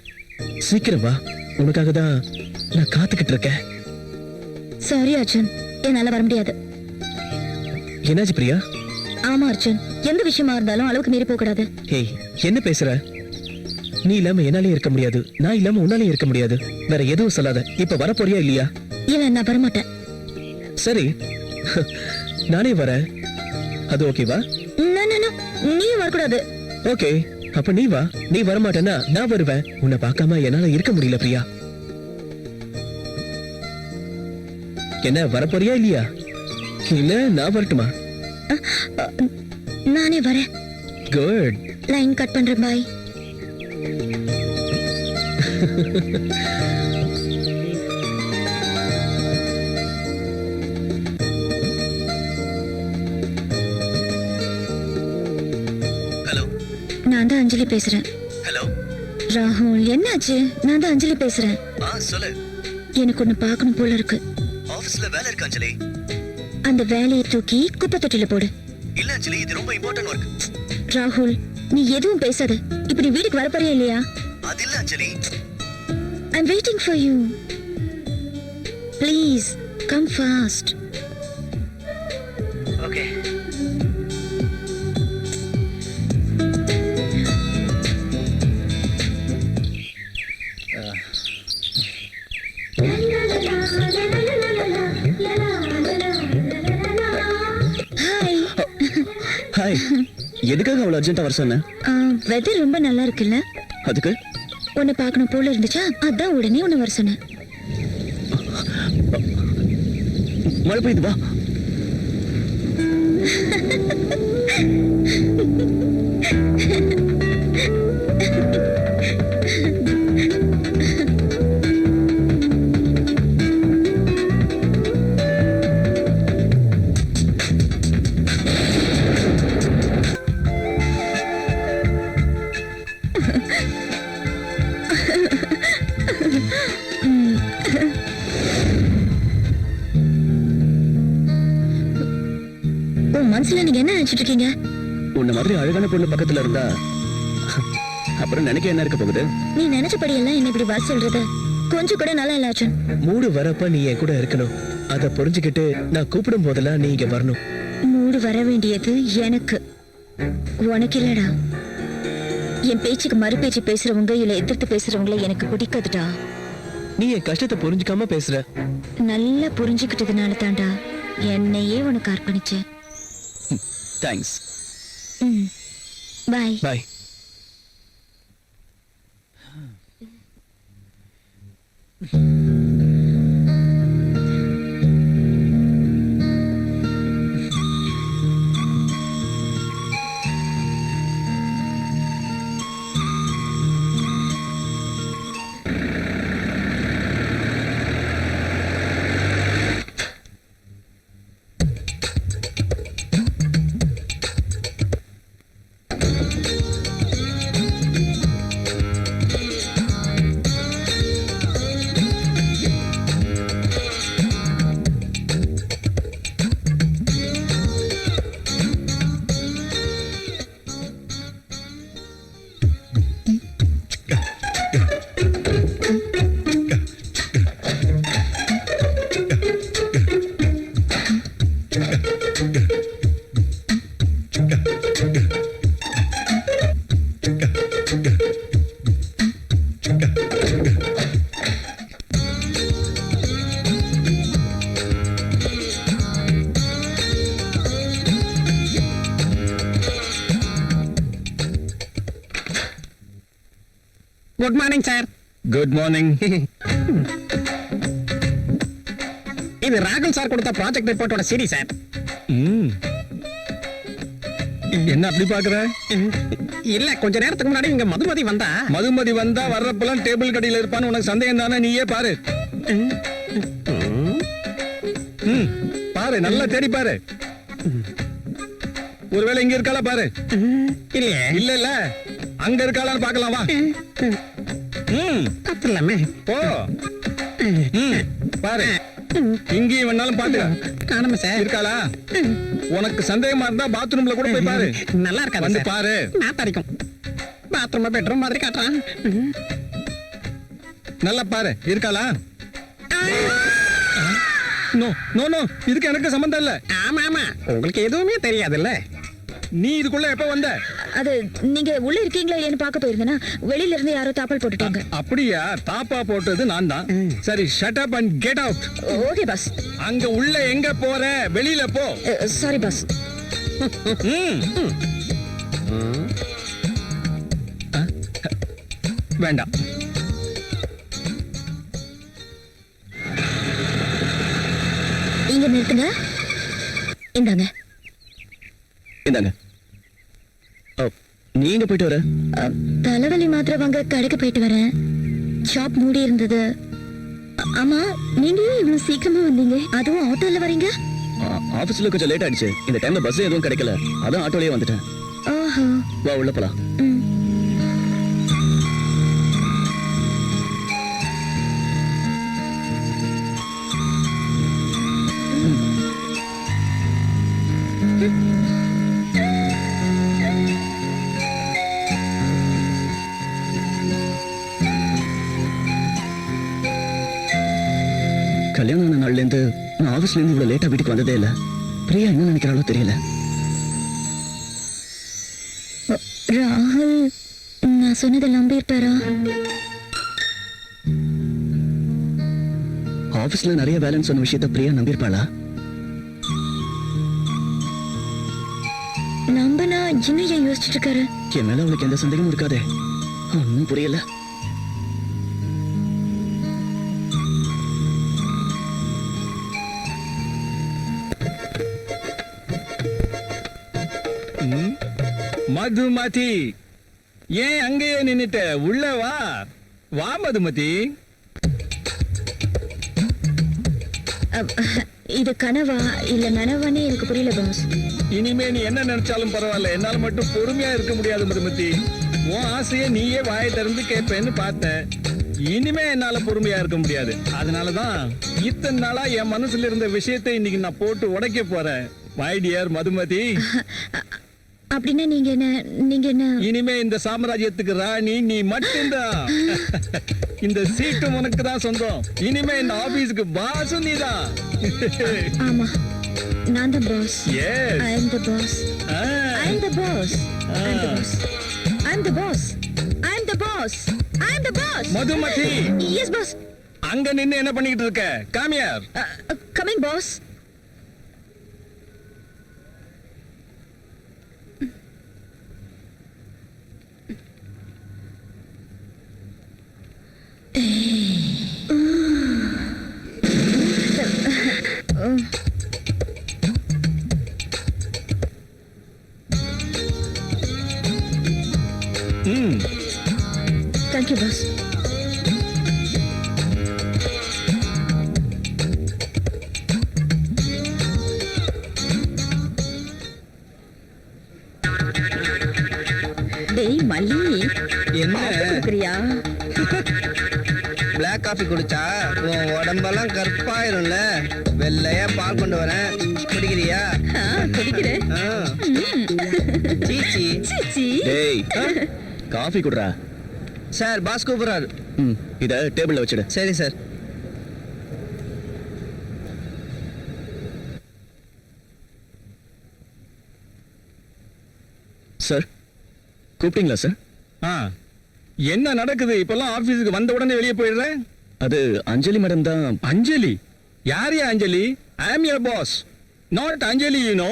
சீக்கிரம் வா, உனக்காக தான் நான் காத்துக்கிட்டு இருக்கேன். சாரி அர்ஜுன், என்னால வர முடியாது. என்னாச்சு பிரியா? ஆமா அர்ஜுன், எந்த விஷயமா இருந்தாலும் அளவுக்கு மீறி போக கூடாது. ஏய், என்ன பேசுற? நீ இல்லாம என்னாலே இருக்க முடியாது, நான் இல்லாம உன்னாலே இருக்க முடியாது. வேற எதுவும் சொல்லாத. இப்ப வர போறியா இல்லையா? இல்ல, நான் வரமாட்டேன். சரி, நானே வரேன். அது ஓகேவா? No, no, no. நீ வரக்கூடாது. ஓகே, அப்ப நீ வா. நீ வரமாட்டேன்னா நான் வருவேன். உன்னை பார்க்காம என்னால இருக்க முடியல பிரியா. என்ன, வரப்போறியா இல்லையா? இல்ல நான் வரட்டுமா? நானே வரேன். குட். லைன் கட் பண்றேன். பாய். ஹலோ. நான் தான் அஞ்சலி பேசுறேன். ஹலோ. ராகுல், என்னாச்சு? நான் தான் அஞ்சலி பேசுறேன். சொல்லு. எனக்கு ஒண்ணு பார்க்கணும் போல இருக்கு. ஆபீஸ்ல வேலை இருக்கு அஞ்சலி. அந்த வேலையை தூக்கி குப்பை தொட்டில போடு. இல்ல அஞ்சலி, இது ரொம்ப இம்பார்ட்டன்ட் வொர்க். ராகுல், நீ எதுவும் பேசாத. இப்ப நீ வீட்டுக்கு வர போறியா இல்லையா? அது இல்ல அஞ்சலி. I'm waiting for you. Please, come fast. Okay. Hi. Hi. எதுக்காக அவ்வளவு அர்ஜென்ட்டா வர சொன்ன? வெதர் ரொம்ப நல்லா இருக்குல்ல? அதுக்கு உன்னை பார்க்கணும் போல இருந்துச்சா, அதான் உடனே உன்னை வர சொன்னேன். மழை பெய்யுது, வா. உன் மனசுல நீங்க என்ன நினைச்சிட்டு இருக்கீங்க? உன்ன மாதிரி அழகான பொண்ணு பக்கத்துல இருந்தா அப்புறம் நினைக்க என்ன இருக்க போகுது? நீ நினைச்சபடி எல்லாம் என்ன இப்படி வர சொல்றது கொஞ்சம் கூட நல்லா இல்ல அர்ஜுன். மூடு வரப்ப நீ என் கூட இருக்கணும். அத புரிஞ்சுக்கிட்டு நான் கூப்பிடும் போதெல்லாம் நீ இங்க வரணும். மூடு வர வேண்டியது எனக்கு, உனக்கு இல்லடா. என் பேச்சுக்கு மறு பேச்சு பேசுறவங்க இல்ல எதிர்த்து பேசுறவங்கள எனக்கு பிடிக்காதுடா. நீ என் கஷ்டத்தை புரிஞ்சுக்காம பேசுற. நல்லா புரிஞ்சுக்கிட்டதுனால தான்டா என்னையே உனக்கு அர்ப்பணிச்சேன். Thanks. Bye. Bye. Good morning sir. Good morning. இது ராகுல் சார் கொடுத்த ப்ராஜெக்ட் ரிப்போர்ட்டோட சீரி சார். என்ன அப்படி பாக்குற? இல்ல, கொஞ்ச நேரத்துக்கு முன்னாடி இங்க மதுமதி வந்தா. மதுமதி வந்தா வர்றப்பெல்லாம் டேபிள் கடையில இருப்பான்னு உனக்கு சந்தேகம் தானே? நீயே பாரு. பாரு, நல்லா தேடி பாரு. ஒருவேளை இங்க இருக்காளா பாரு. இல்லையே. இல்ல இல்ல, அங்க இருக்காளான்னு பாக்கலாம், வா. கத்துலாமே. போ. பாரு, இங்கேயும் வேணாலும் பாத்து. காணுமே சார். இருக்காளா? உனக்கு சந்தேகமா இருந்தா பாத்ரூம்ல கூட போய் பாரு. நல்லா இருக்கா? வந்து பாரு. நான் தரிக்கும். பாத்ரூம் பெட்ரூம் மாதிரி காட்டுறான். நல்லா பாரு, இருக்காளா? நோ நோ நோ இதுக்கு எனக்கு சம்பந்தம் இல்ல. ஆமா ஆமா உங்களுக்கு எதுவுமே தெரியாதுல்ல. நீ இதுக்குள்ள எப்ப வந்த? அது நீங்க உள்ள இருக்கீங்களா இல்லையான்னு பார்க்க போயிருந்தேனா வெளியில இருந்து யாரோ தாப்பால் போட்டுட்டாங்க. அப்படியா? தாப்பா போட்டது நான் தான். சரி shut up and get out. Okay boss. அங்க உள்ள எங்க போற? வெளியில போ. Sorry boss. வேண்டாம். இங்க நிறுத்துங்க. இந்தாங்க. இந்தாங்க. நீங்க போயிட்டு வர? தலைவலி மாத்திரை வாங்க கடைக்கு போயிட்டு வரேன். ஷாப் மூடி இருந்தது. ஆமா நீங்க ஏன் இவ்வளவு சீக்கிரமா வந்தீங்க? அதுவும் ஆட்டோல வரீங்க? ஆபீஸ்ல கொஞ்சம் லேட் ஆயிடுச்சு. இந்த டைம்ல பஸ் எதுவும் கிடைக்கல, அதான் ஆட்டோலயே வந்துட்டேன். ஓஹோ. வா உள்ள போலாம். ம். கல்யாணம் ஆன நாள்ல இருந்து நான் ஆபீஸ்ல இருந்து இவ்வளவு லேட்டா வீட்டுக்கு வந்ததே இல்ல. பிரியா என்ன நினைக்கிறாளோ தெரியல. ராகுல் நான் சொன்னதை நம்பியிருப்பாரா? ஆபீஸ்ல நிறைய வேலைன்னு சொன்ன விஷயத்த பிரியா நம்பியிருப்பாளா? நம்பனா இன்னும் ஏன் யோசிச்சுட்டு இருக்காரு? என் மேல அவளுக்கு எந்த சந்தேகமும் இருக்காதே. ஒன்னும் புரியல. மதுமதி, ஏன் அங்கேயே நின்னுட்ட? உள்ள வா. வா மதுமதி. இது கனவா இல்ல நனவானே எனக்கு புரியல பாஸ். இனிமே நீ என்ன நினைச்சாலும் பரவாயில்ல, என்னால மட்டும் பொறுமையா இருக்க முடியாது மதுமதி. உன் ஆசையை நீயே வாயை திறந்து கேட்பேன்னு பார்த்தேன். இனிமே என்னால பொறுமையா இருக்க முடியாது. அதனாலதான் இத்தனை நாளா என் மனசுல இருந்த விஷயத்தை இன்னைக்கு நான் போட்டு உடைக்க போறேன். My dear Madhumathi. அப்படின்னா நீங்க என்ன இனிமே இந்த சாம்ராஜ்யத்துக்கு ராணி நீ மட்டும்தான். இந்த சீட்டும் உனக்கு தான் சொந்தம். இனிமே இந்த ஆபீஸ்க்கு பாஸும் நீதான். ஆமா நான் தான் pass. Yes. I am the boss. I am the boss. I am the boss. I am the boss. I am the boss. I am the boss. Madhumathi, Yes boss. அங்க நின்னு என்ன பண்ணிட்டு இருக்க? Come here. Coming boss. Thank you boss. டேய் மல்லி, என்ன குடிக்கிறியா? Black coffee குடிச்சா உன் உடம்பெல்லாம் கற்பாயிரும்ல. வெள்ளையா பால் கொண்டு வரேன், குடிக்கிறியா? குடிக்கிறேன். சீச்சி. சீச்சி. டேய், காஃபி குடுறா. சார் பாஸ் கூப்பிடுறாரு. இத டேபிள்ல வச்சிடு. சரி சார். சார் கூப்பிட்டீங்களா சார்? என்ன நடக்குது இப்பெல்லாம்? ஆபீஸுக்கு வந்த உடனே வெளியே போயிடுறேன். அது அஞ்சலி மேடம் தான். அஞ்சலி? யாரையா Anjali? I am your boss, not Anjali, you know.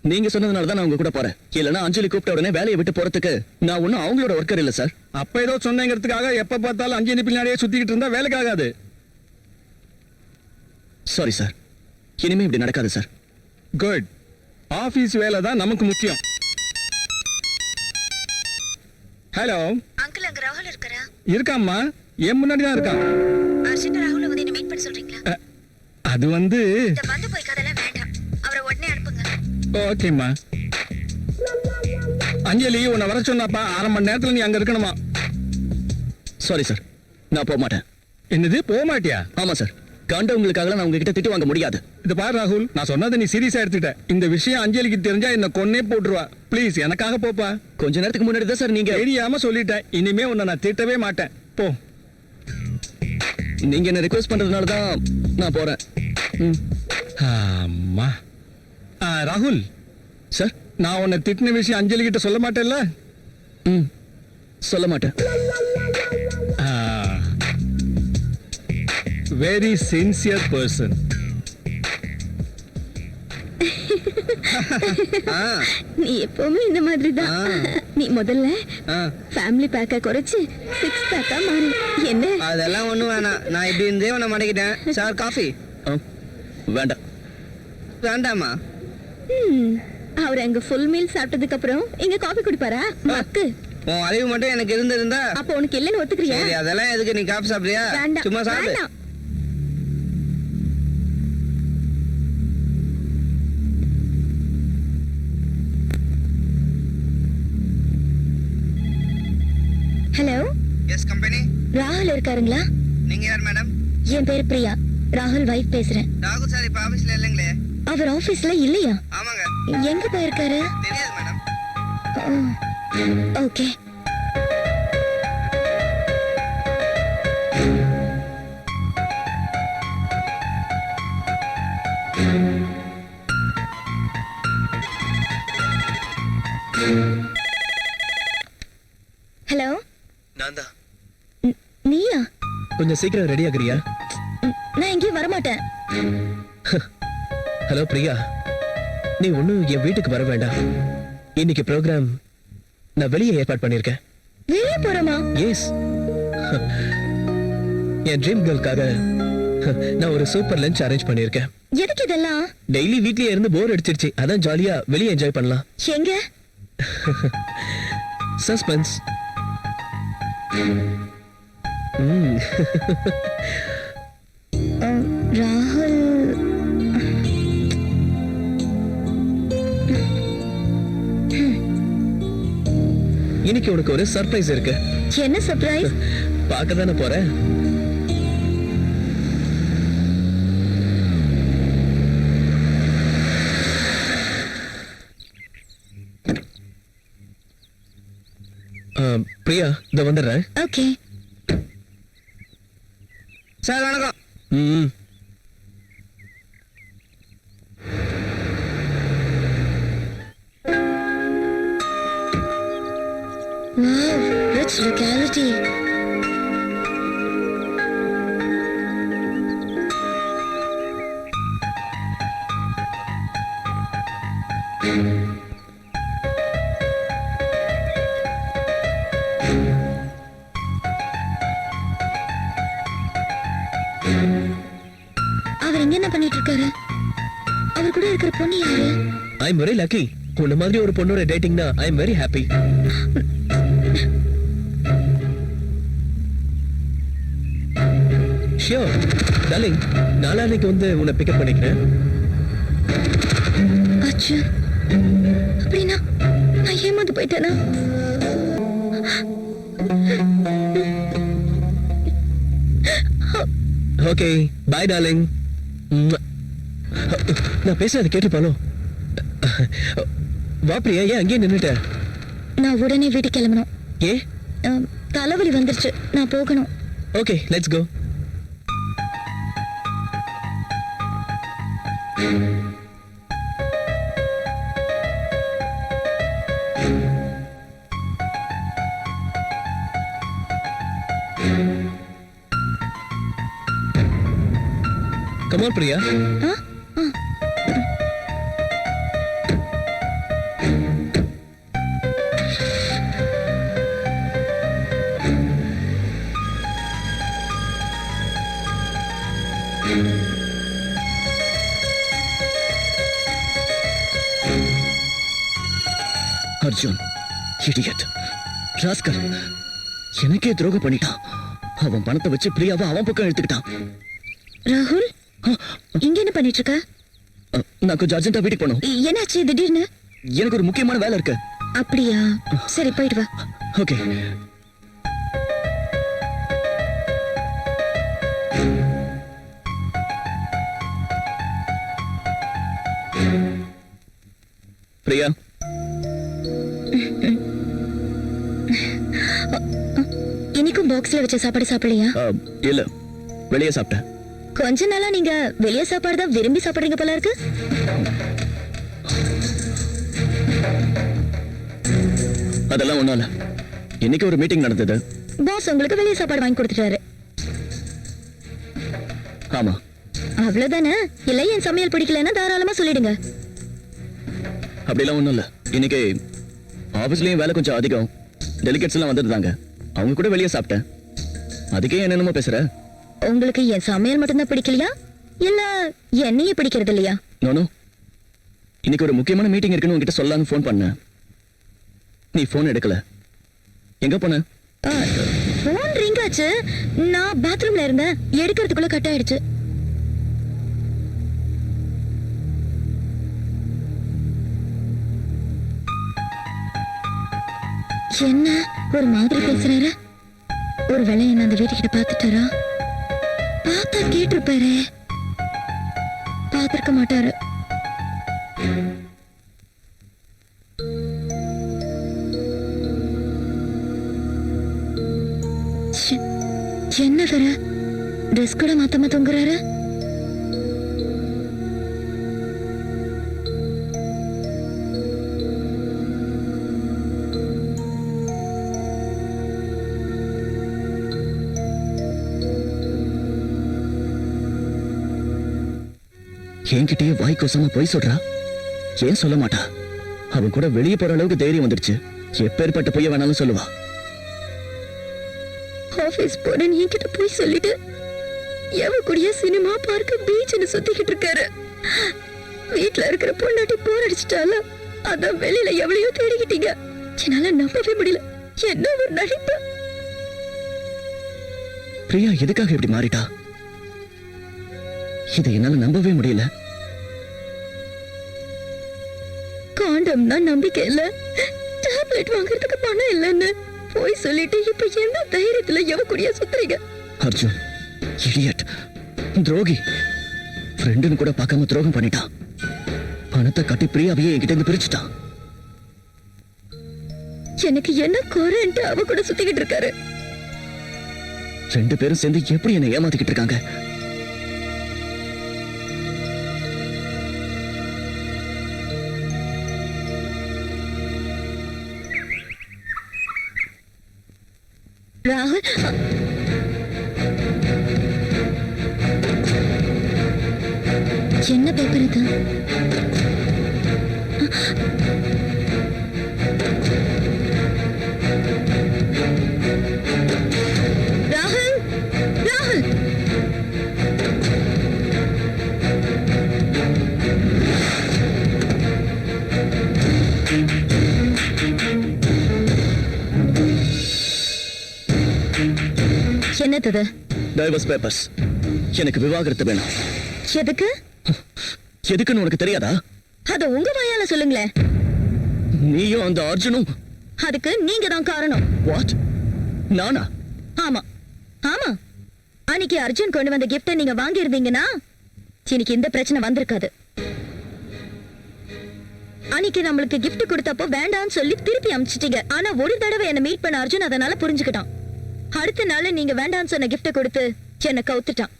நீங்க சொன்னதுனால தான் நான் உங்க கூட போறேன். இல்லனா அஞ்சலி கூப்பிட்ட உடனே வேலையை விட்டு போறதுக்கு நான் ஒன்னும் அவங்களோட ஒர்க்கர் இல்ல சார். அப்ப ஏதோ சொன்னங்கிறதுக்காக எப்ப பார்த்தாலும் அஞ்சலி பின்னாடியே சுத்திக்கிட்டு இருந்தா வேலைக்கு ஆகாது. சாரி சார், இனிமே இப்படி நடக்காது சார். குட். ஆபீஸ் வேலை தான் நமக்கு முக்கியம். ஹலோ அங்கிள் அங்க ராகுல் இருக்கறா? இருக்காம்மா, என் முன்னாடி தான் இருக்கான். அர்ஜென்ட் ராகுல வந்து என்ன மீட் பண்ண சொல்றீங்களா? அது வந்து இந்த வந்து போய் கதெல்லாம் வேண்டாம், அவரை உடனே அனுப்புங்க. ஓகேம்மா. அஞ்சலி உன்னை வர சொன்னாப்பா, 1/2 மணி நேரத்துல நீ அங்க இருக்கணுமா? சாரி சார், நான் போக மாட்டேன். என்னது போக மாட்டியா? ஆமா சார், கண்டவங்களுக்காக நான் உங்ககிட்ட திட்டு வாங்க முடியாது. இது பாரு ராகுல், நான் சொன்னதை நீ சீரியஸா எடுத்துட்ட. இந்த விஷயம் அஞ்சலிக்கு தெரிஞ்சா என்ன கொன்னே போட்டுருவா. ப்ளீஸ் எனக்காக போப்பா. கொஞ்ச நேரத்துக்கு முன்னாடி தான் சார் நீங்க தெரியாம சொல்லிட்டேன். இனிமே உன்னை நான் திட்டவே மாட்டேன். போ. நீங்க என்ன ரிக்வெஸ்ட் பண்றதுனால தான் நான் போறேன். ஆமா. ராகுல், சார். நான் உன்னை திட்டின விஷயம் அஞ்சலி கிட்ட சொல்ல மாட்டேன்ல? சொல்ல மாட்டேன். Very sincere person. நீ எப்பவுமே இந்த மாதிரி தான். நீ முதல்ல ஃபேமிலி பேக்க குறைச்சு 6 பேக்கா மாறு. என்ன? அதெல்லாம் ஒண்ணும் வேணாம். நான் இப்படி இருந்தே உன்னை மடக்கிட்டேன். சார் காஃபி வேண்டாம். வேண்டாமா? அவர் அங்க ஃபுல் மீல் சாப்பிட்டதுக்கு அப்புறம் இங்க காபி குடிப்பாரா? மக்கு. உன் அறிவு மட்டும் எனக்கு இருந்திருந்தா. அப்ப உனக்கு இல்லன்னு ஒத்துக்கிறியா? சரி, அதெல்லாம் எதுக்கு? நீ காஃபி சாப்பிடுறியா? வேண்டாம். சும்மா சாப்பிடு. வேண்டாம். Hello, yes company. ராகுல் இருக்காருங்களா? நீங்க யார் மேடம்? என் பேர் பிரியா, ராகுல் வைஃப் பேசுறேன். ராகுல் சார் இப்ப ஆபீஸ்ல இல்லைங்களே. அவர் ஆபீஸ்ல இல்லையா? ஆமாங்க. எங்க போயிருக்காரு? தெரியாது மேடம். ஓகே. ஹலோ, நான் தான். நீயா? கொஞ்சம் சீக்கிரம் ரெடி ஆகுறியா? நான் எங்கேயும் வரமாட்டேன். ஹலோ பிரியா, நீ ஒன்னும் என் வீட்டுக்கு வர வேண்டாம். இன்னைக்கு ப்ரோக்ராம் நான் வெளியே ஏற்பாடு பண்ணிருக்கேன். வெளியே போறோமா? எஸ். என் ட்ரீம் கேர்ள்காக நான் ஒரு சூப்பர் லஞ்ச் அரேஞ்ச் பண்ணிருக்கேன். எதுக்கு இதெல்லாம்? டெய்லி வீட்லயே இருந்து போர் அடிச்சிருச்சு, அதான் ஜாலியா வெளியே என்ஜாய் பண்ணலாம். எங்க? சஸ்பென்ஸ். ராகுல் இன்னைக்கு உனக்கு ஒரு சர்ப்ரைஸ் இருக்கு. என்ன சர்ப்ரைஸ்? பார்க்க தானே போறேன். பிரியா, இத வந்துடுறேன். ஓகே. சார் வணக்கம். ம். Wow, rich locality. அவர் இங்க என்ன பண்ணிட்டு இருக்காரு? அவர் கூட இருக்கிற பொண்ணு யாரு? I am very lucky. உன்ன மாதிரி ஒரு பொண்ணோட டேட்டிங்னா I am very happy. Sure darling, நாளான்னைக்கு வந்து உன்னை பிக்கப் பண்ணிக்கிறேன். அச்சு, அப்படின்னா நான் ஏமாந்து போயிட்டேனா? Okay bye darling. நான் பேசுறது கேட்டுப்பாலோ? வா பிரியா, ஏன் அங்கேயே நின்னுட்ட? நான் உடனே வீட்டுக்கு கிளம்பணும். ஏ? தலைவலி வந்துருச்சு, நான் போகணும். Okay let's go. Come on, Priya. Arjun, idiot, rascal, எனக்கே துரோகம் பண்ணிட்டான். அவன் பணத்தை வச்சு பிரியாவை அவன் பக்கம் எடுத்துக்கிட்டான். ராகுல், இங்க என்ன பண்ணிட்டு இருக்க? நான் கொஞ்சம் அர்ஜென்ட்டா வீட்டுக்கு போகணும். என்னாச்சு திடீர்னு? எனக்கு ஒரு முக்கியமான வேலை இருக்கு. அப்படியா? சரி, போயிட்டு வா. ஓகே. பிரியா, இன்னைக்கும் பாக்ஸ்ல வச்ச சாப்பாடு சாப்பிடலையா? இல்ல, வெளியே சாப்பிட்டேன். கொஞ்ச நாளா நீங்க வெளிய சாப்பாடு தான் விரும்பி சாப்பிடுறீங்க போல இருக்கு. அதெல்லாம் ஒண்ணும் இல்ல. இன்னைக்கு ஒரு மீட்டிங் நடந்தது. பாஸ் உங்களுக்கு வெளிய சாப்பாடு வாங்கி கொடுத்துட்டாரு. ஆமா. அவ்வளவுதானே? இல்ல என் சமையல் பிடிக்கலன்னா தாராளமா சொல்லிடுங்க. அப்படிலாம் ஒண்ணும் இல்ல. இன்னைக்கு ஆபீஸ்லயும் வேலை கொஞ்சம் அதிகம். டெலிகேட்ஸ் எல்லாம் வந்திருந்தாங்க. அவங்க கூட வெளியே சாப்பிட்டேன். அதுக்கே என்னென்னமோ பேசுற. உங்களுக்கு என் சமையல் மட்டும்தான் பிடிக்கலையா இல்ல என்னையே பிடிக்கிறது இல்லையா? நோனோ, இன்னைக்கு ஒரு முக்கியமான மீட்டிங் இருக்குன்னு உங்ககிட்ட சொல்லலாம்னு ஃபோன் பண்ணேன். நீ ஃபோன் எடுக்கல. எங்க போன? போன் ரிங் ஆச்சு. நான் பாத்ரூம்ல இருந்தேன். எடுக்கிறதுக்குள்ள கட் ஆயிடுச்சு. என்ன ஒரு மாதிரி பேசுறாரு? ஒரு வேளை என்ன அந்த வீட்டுக்கிட்ட பாத்துட்டாரா? பார்த்தா கேட்டிருப்பாரு. பார்த்திருக்க மாட்டாரு. என்ன வேற ட்ரெஸ் கூட மாத்த தொங்குறாரு. என்கிட்டயே வாய் கோசமா போய் சொல்றா. ஏன் சொல்ல மாட்டா? அவன் கூட வெளியே போற அளவுக்கு தைரியம் வந்துடுச்சு. எப்பேற்பட்ட பொய்ய வேணாலும் சொல்லுவா. ஆபீஸ் போறேன் என்கிட்ட போய் சொல்லிட்டு எவ கூடிய சினிமா பார்க்க பீச்னு சுத்திக்கிட்டு இருக்காரு. வீட்டுல இருக்கிற பொண்டாட்டி போர் அடிச்சிட்டால அதான் வெளியில எவ்வளையோ தேடிக்கிட்டீங்க. என்னால நம்பவே முடியல. என்ன ஒரு நடிப்பு. பிரியா எதுக்காக இப்படி மாறிட்டா? இதை என்னால நம்பவே முடியல. காண்டம்னா நம்பிக்கை இல்ல, டேப்லெட் வாங்குறதுக்கு பணம் இல்லன்னு போய் சொல்லிட்டு இப்ப என்ன தைரியத்துல எவ கூடிய சுத்துறீங்க? அர்ஜுன் இடியட், துரோகி. ஃப்ரெண்டுன்னு கூட பார்க்காம துரோகம் பண்ணிட்டான். பணத்தை கட்டி பிரியாவையே என்கிட்ட இருந்து பிரிச்சுட்டான். எனக்கு என்ன குறைன்ட்டு அவ கூட சுத்திக்கிட்டு இருக்காரு. ரெண்டு பேரும் சேர்ந்து எப்படி என்னை ஏமாத்திக்கிட்டு இருக்காங்க. ராகுல், என்ன பேப்பர் இது? ராகுல், ராகுல், என்னது? Divorce papers. எனக்கு விவாகரத்து வேணும். எதுக்கு? எதுக்குன்னு உனக்கு தெரியாதா? அத உங்க வாயால சொல்லுங்களேன். நீயும் அந்த அர்ஜுனும். அதுக்கு நீங்க தான் காரணம். வாட்? நானா? ஆமா ஆமா. அன்னைக்கு அர்ஜுன் கொண்டு வந்த கிஃப்ட நீங்க வாங்கி இருந்தீங்கன்னா இன்னைக்கு இந்த பிரச்சனை வந்திருக்காது. அன்னைக்கு நம்மளுக்கு கிஃப்ட் கொடுத்தப்போ வேண்டாம்னு சொல்லி திருப்பி அனுப்பிச்சிட்டீங்க. ஆனா ஒரு தடவை என்ன மீட் பண்ண அர்ஜுன் அதனால புரிஞ்சுக்கிட்டான். அடுத்த நாள் நீங்க வேண்டாம்னு சொன்ன கிஃப்ட கொடுத்து என்ன கவுத்துட்டான்.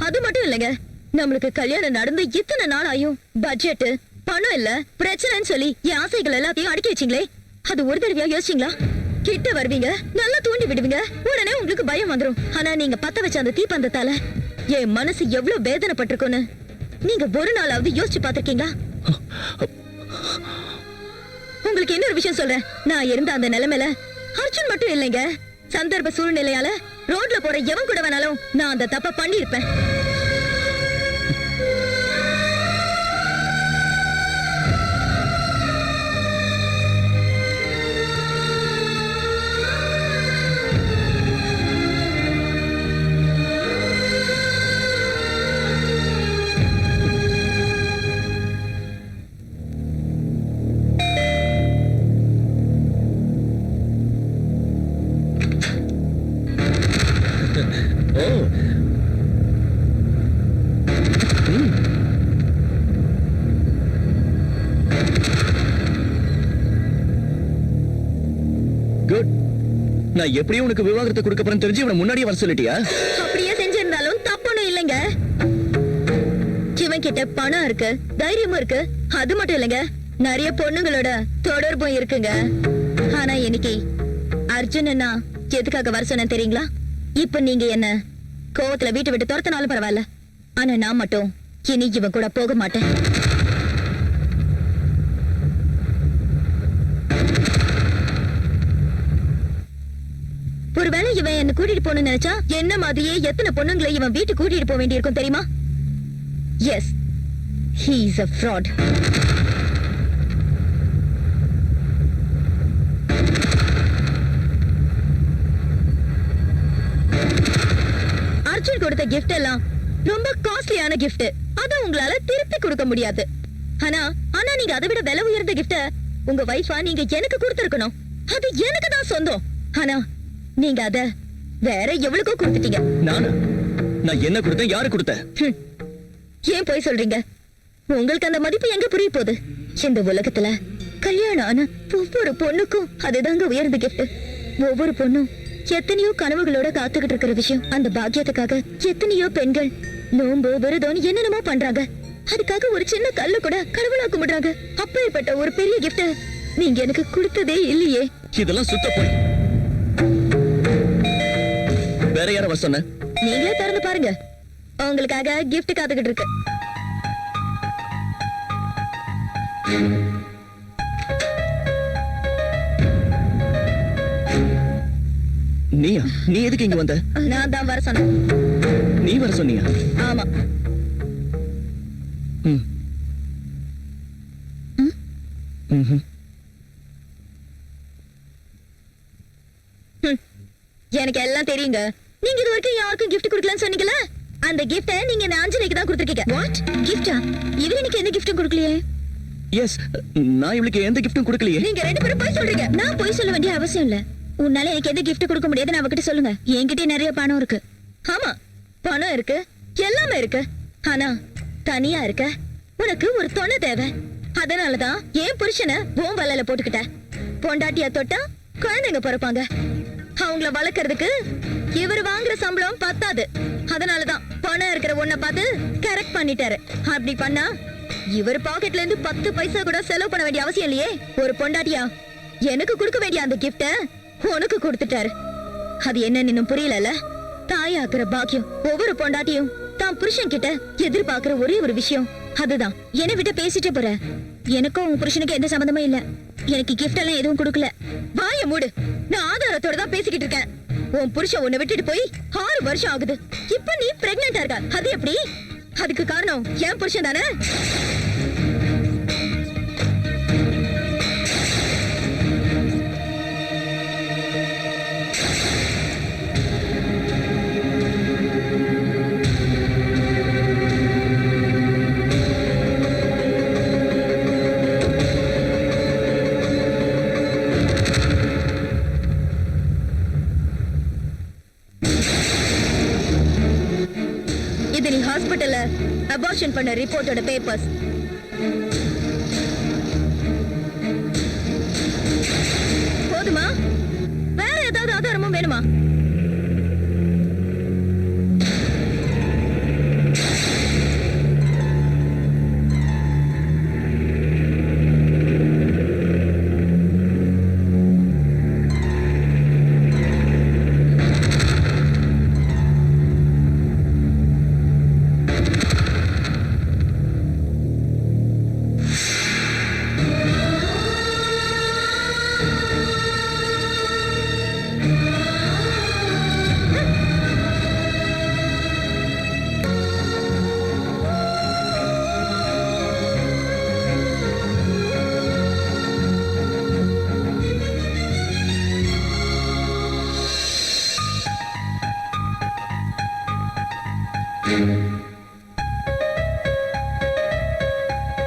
அது மட்டும் இல்லைங்க, நம்மளுக்கு கல்யாணம் நடந்து இத்தனை நாள் ஆயும் பட்ஜெட் பணம் இல்ல பிரச்சனைன்னு சொல்லி என் ஆசைகள் எல்லாத்தையும் அடக்கி வச்சீங்களே, அது ஒரு தடவையா யோசிச்சீங்களா? கிட்ட வருவீங்க, நல்லா தூண்டி விடுவீங்க, உடனே உங்களுக்கு பயம் வந்துரும். ஆனா நீங்க பத்த வச்ச அந்த தீப்பந்தத்தால என் மனசு எவ்வளவு வேதனைப்பட்டிருக்குன்னு நீங்க ஒரு நாளாவது யோசிச்சு பாத்திருக்கீங்களா? உங்களுக்கு இன்னொரு விஷயம் சொல்றேன். நான் இருந்த அந்த நிலைமையில அர்ஜுன் மட்டும் இல்லைங்க, சந்தர்ப்ப சூழ்நிலையால ரோட்ல போற எவன் கூட வேணாலும் நான் அந்த தப்ப பண்ணிருப்பேன். ஓ நான் எப்படியும் உனக்கு விவாகரத்தை கொடுக்க போறேன்னு தெரிஞ்சு இவனை முன்னாடியே வர சொல்லிட்டியா? அப்படியே செஞ்சிருந்தாலும் தப்புன்னு இல்லைங்க. இவன் கிட்ட பணம் இருக்கு, தைரியமும் இருக்கு. அது மட்டும் இல்லைங்க, நிறைய பொண்ணுங்களோட தொடர்பும் இருக்குங்க. ஆனா இன்னைக்கு அர்ஜுனனா எதுக்காக வர சொன்னேன் தெரியுங்களா? இப்ப நீங்க என்ன கோவத்துல வீட்டை விட்டு துரத்தினாலும் பரவாயில்ல, ஆனா நான் மட்டும் இனி இவன் கூட போக மாட்டேன். ஒருவேளை இவன் என்ன கூட்டிட்டு போகணும்னு நினைச்சா என்ன மாதிரியே எத்தனை பொண்ணுங்களை இவன் வீட்டுக்கு கூட்டிட்டு போக வேண்டியிருக்கும் தெரியுமா? Yes, he is a fraud. Arjun கொடுத்த கிஃப்ட் எல்லாம் ரொம்ப காஸ்ட்லியான கிஃப்ட். அத உங்களால திருப்பி கொடுக்க முடியாது. ஆனா ஆனா நீங்க அதை விட விலை உயர்ந்த கிஃப்ட உங்க வைஃபா நீங்க எனக்கு கொடுத்திருக்கணும். அது எனக்கு தான் சொந்தம். ஆனா நீங்க அத வேற எவ்வளவுக்கோ கொடுத்துட்டீங்க. நானா? நான் என்ன கொடுத்தேன்? யாரு கொடுத்த? ஏன் போய் சொல்றீங்க? உங்களுக்கு அந்த மதிப்பு எங்க புரிய போகுது? இந்த உலகத்துல கல்யாணம் ஆன ஒவ்வொரு பொண்ணுக்கும் அதுதாங்க உயர்ந்த கிஃப்ட். ஒவ்வொரு பொண்ணும் எத்தனையோ கனவுகளோட காத்துக்கிட்டு இருக்கிற விஷயம். அந்த பாக்கியத்துக்காக எத்தனையோ பெண்கள் நோம்பு விரதம் என்னென்னமோ பண்றாங்க. அதுக்காக ஒரு சின்ன கல்லு கூட கடவுளா கும்பிடுறாங்க. அப்பேற்பட்ட ஒரு பெரிய கிஃப்ட் நீங்க எனக்கு கொடுத்ததே இல்லையே. இதெல்லாம் சுத்த போய். வேற யார வர சொன்ன? நீங்களே திறந்து பாருங்க, உங்களுக்காக கிஃப்ட் காத்துக்கிட்டு இருக்கு. நீயா? நீ எதுக்கு இங்க வந்த? நான் தான் வர சொன்னேன். நீ வர சொன்னியா? ஆமா. ம். ம்ஹும். எனக்கு எல்லாம் தெரியுங்க. நீங்க இது வரைக்கும் யாருக்கும் gift கொடுக்கலன்னு சொன்னீங்கல, அந்த gift-ஐ நீங்க ஆஞ்சலிக்கு தான் கொடுத்திருக்கீங்க. வாட்? gift-ஆ? இவரு எனக்கு எந்த gift-ம் கொடுக்கலையே. எஸ், நான் இவளுக்கு எந்த கிஃப்டும் கொடுக்கலையே. நீங்க ரெண்டு பேரும் போய் சொல்றீங்க. நான் போய் சொல்ல வேண்டிய அவசியம் இல்ல. உன்னால எனக்கு எந்த gift கொடுக்க முடியாதுன்னு அவகிட்ட சொல்லுங்க. என்கிட்ட நிறைய பணம் இருக்கு. ஆமா, பணம் இருக்கு, எல்லாமே இருக்கு. ஆனா தனியா இருக்க உனக்கு ஒரு துணை தேவை. அதனாலதான் என் புருஷனை உன் வலையில போட்டுக்கிட்ட. பொண்டாட்டியா தொட்டா குழந்தைங்க பிறப்பாங்க. அவங்கள வளர்க்கறதுக்கு இவர் வாங்குற சம்பளம் பத்தாது. அதனாலதான் பணம் இருக்கிற ஒன்ன பார்த்து கரெக்ட் பண்ணிட்டாரு. அப்படி பண்ணா இவர் பாக்கெட்ல இருந்து 10 பைசா கூட செலவு பண்ண வேண்டிய அவசியம் இல்லையே. ஒரு பொண்டாட்டியா எனக்கு கொடுக்க வேண்டிய அந்த கிஃப்ட உனக்கு கொடுத்துட்டாரு. அது என்ன இன்னும் புரியல? தாயாக்குற பாக்கியம் ஒவ்வொரு பொண்டாட்டியும் தான் புருஷன் கிட்ட எதிர்பார்க்கிற ஒரே ஒரு விஷயம் அதுதான். என்னை விட்டு பேசிட்டே போற. எனக்கும் உன் புருஷனுக்கு எந்த சம்பந்தமும் இல்ல. எனக்கு கிஃப்ட் எல்லாம் எதுவும் கொடுக்கல. வாய மூடு. நான் ஆதாரத்தோட தான் பேசிக்கிட்டு இருக்கேன். உன் புருஷன் உன்னை விட்டுட்டு போய் 6 வருஷம் ஆகுது. இப்ப நீ பிரெக்னெண்டா இருக்க. அது எப்படி? அதுக்கு காரணம் என் புருஷன் தானே. இது நீ ஹாஸ்பிடல்ல அபார்ஷன் பண்ண ரிப்போர்ட்டோட பேப்பர்ஸ். போதுமா? வேற ஏதாவது ஆதாரமும் வேணுமா?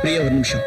பிரியா, ஒரு நிமிஷம்.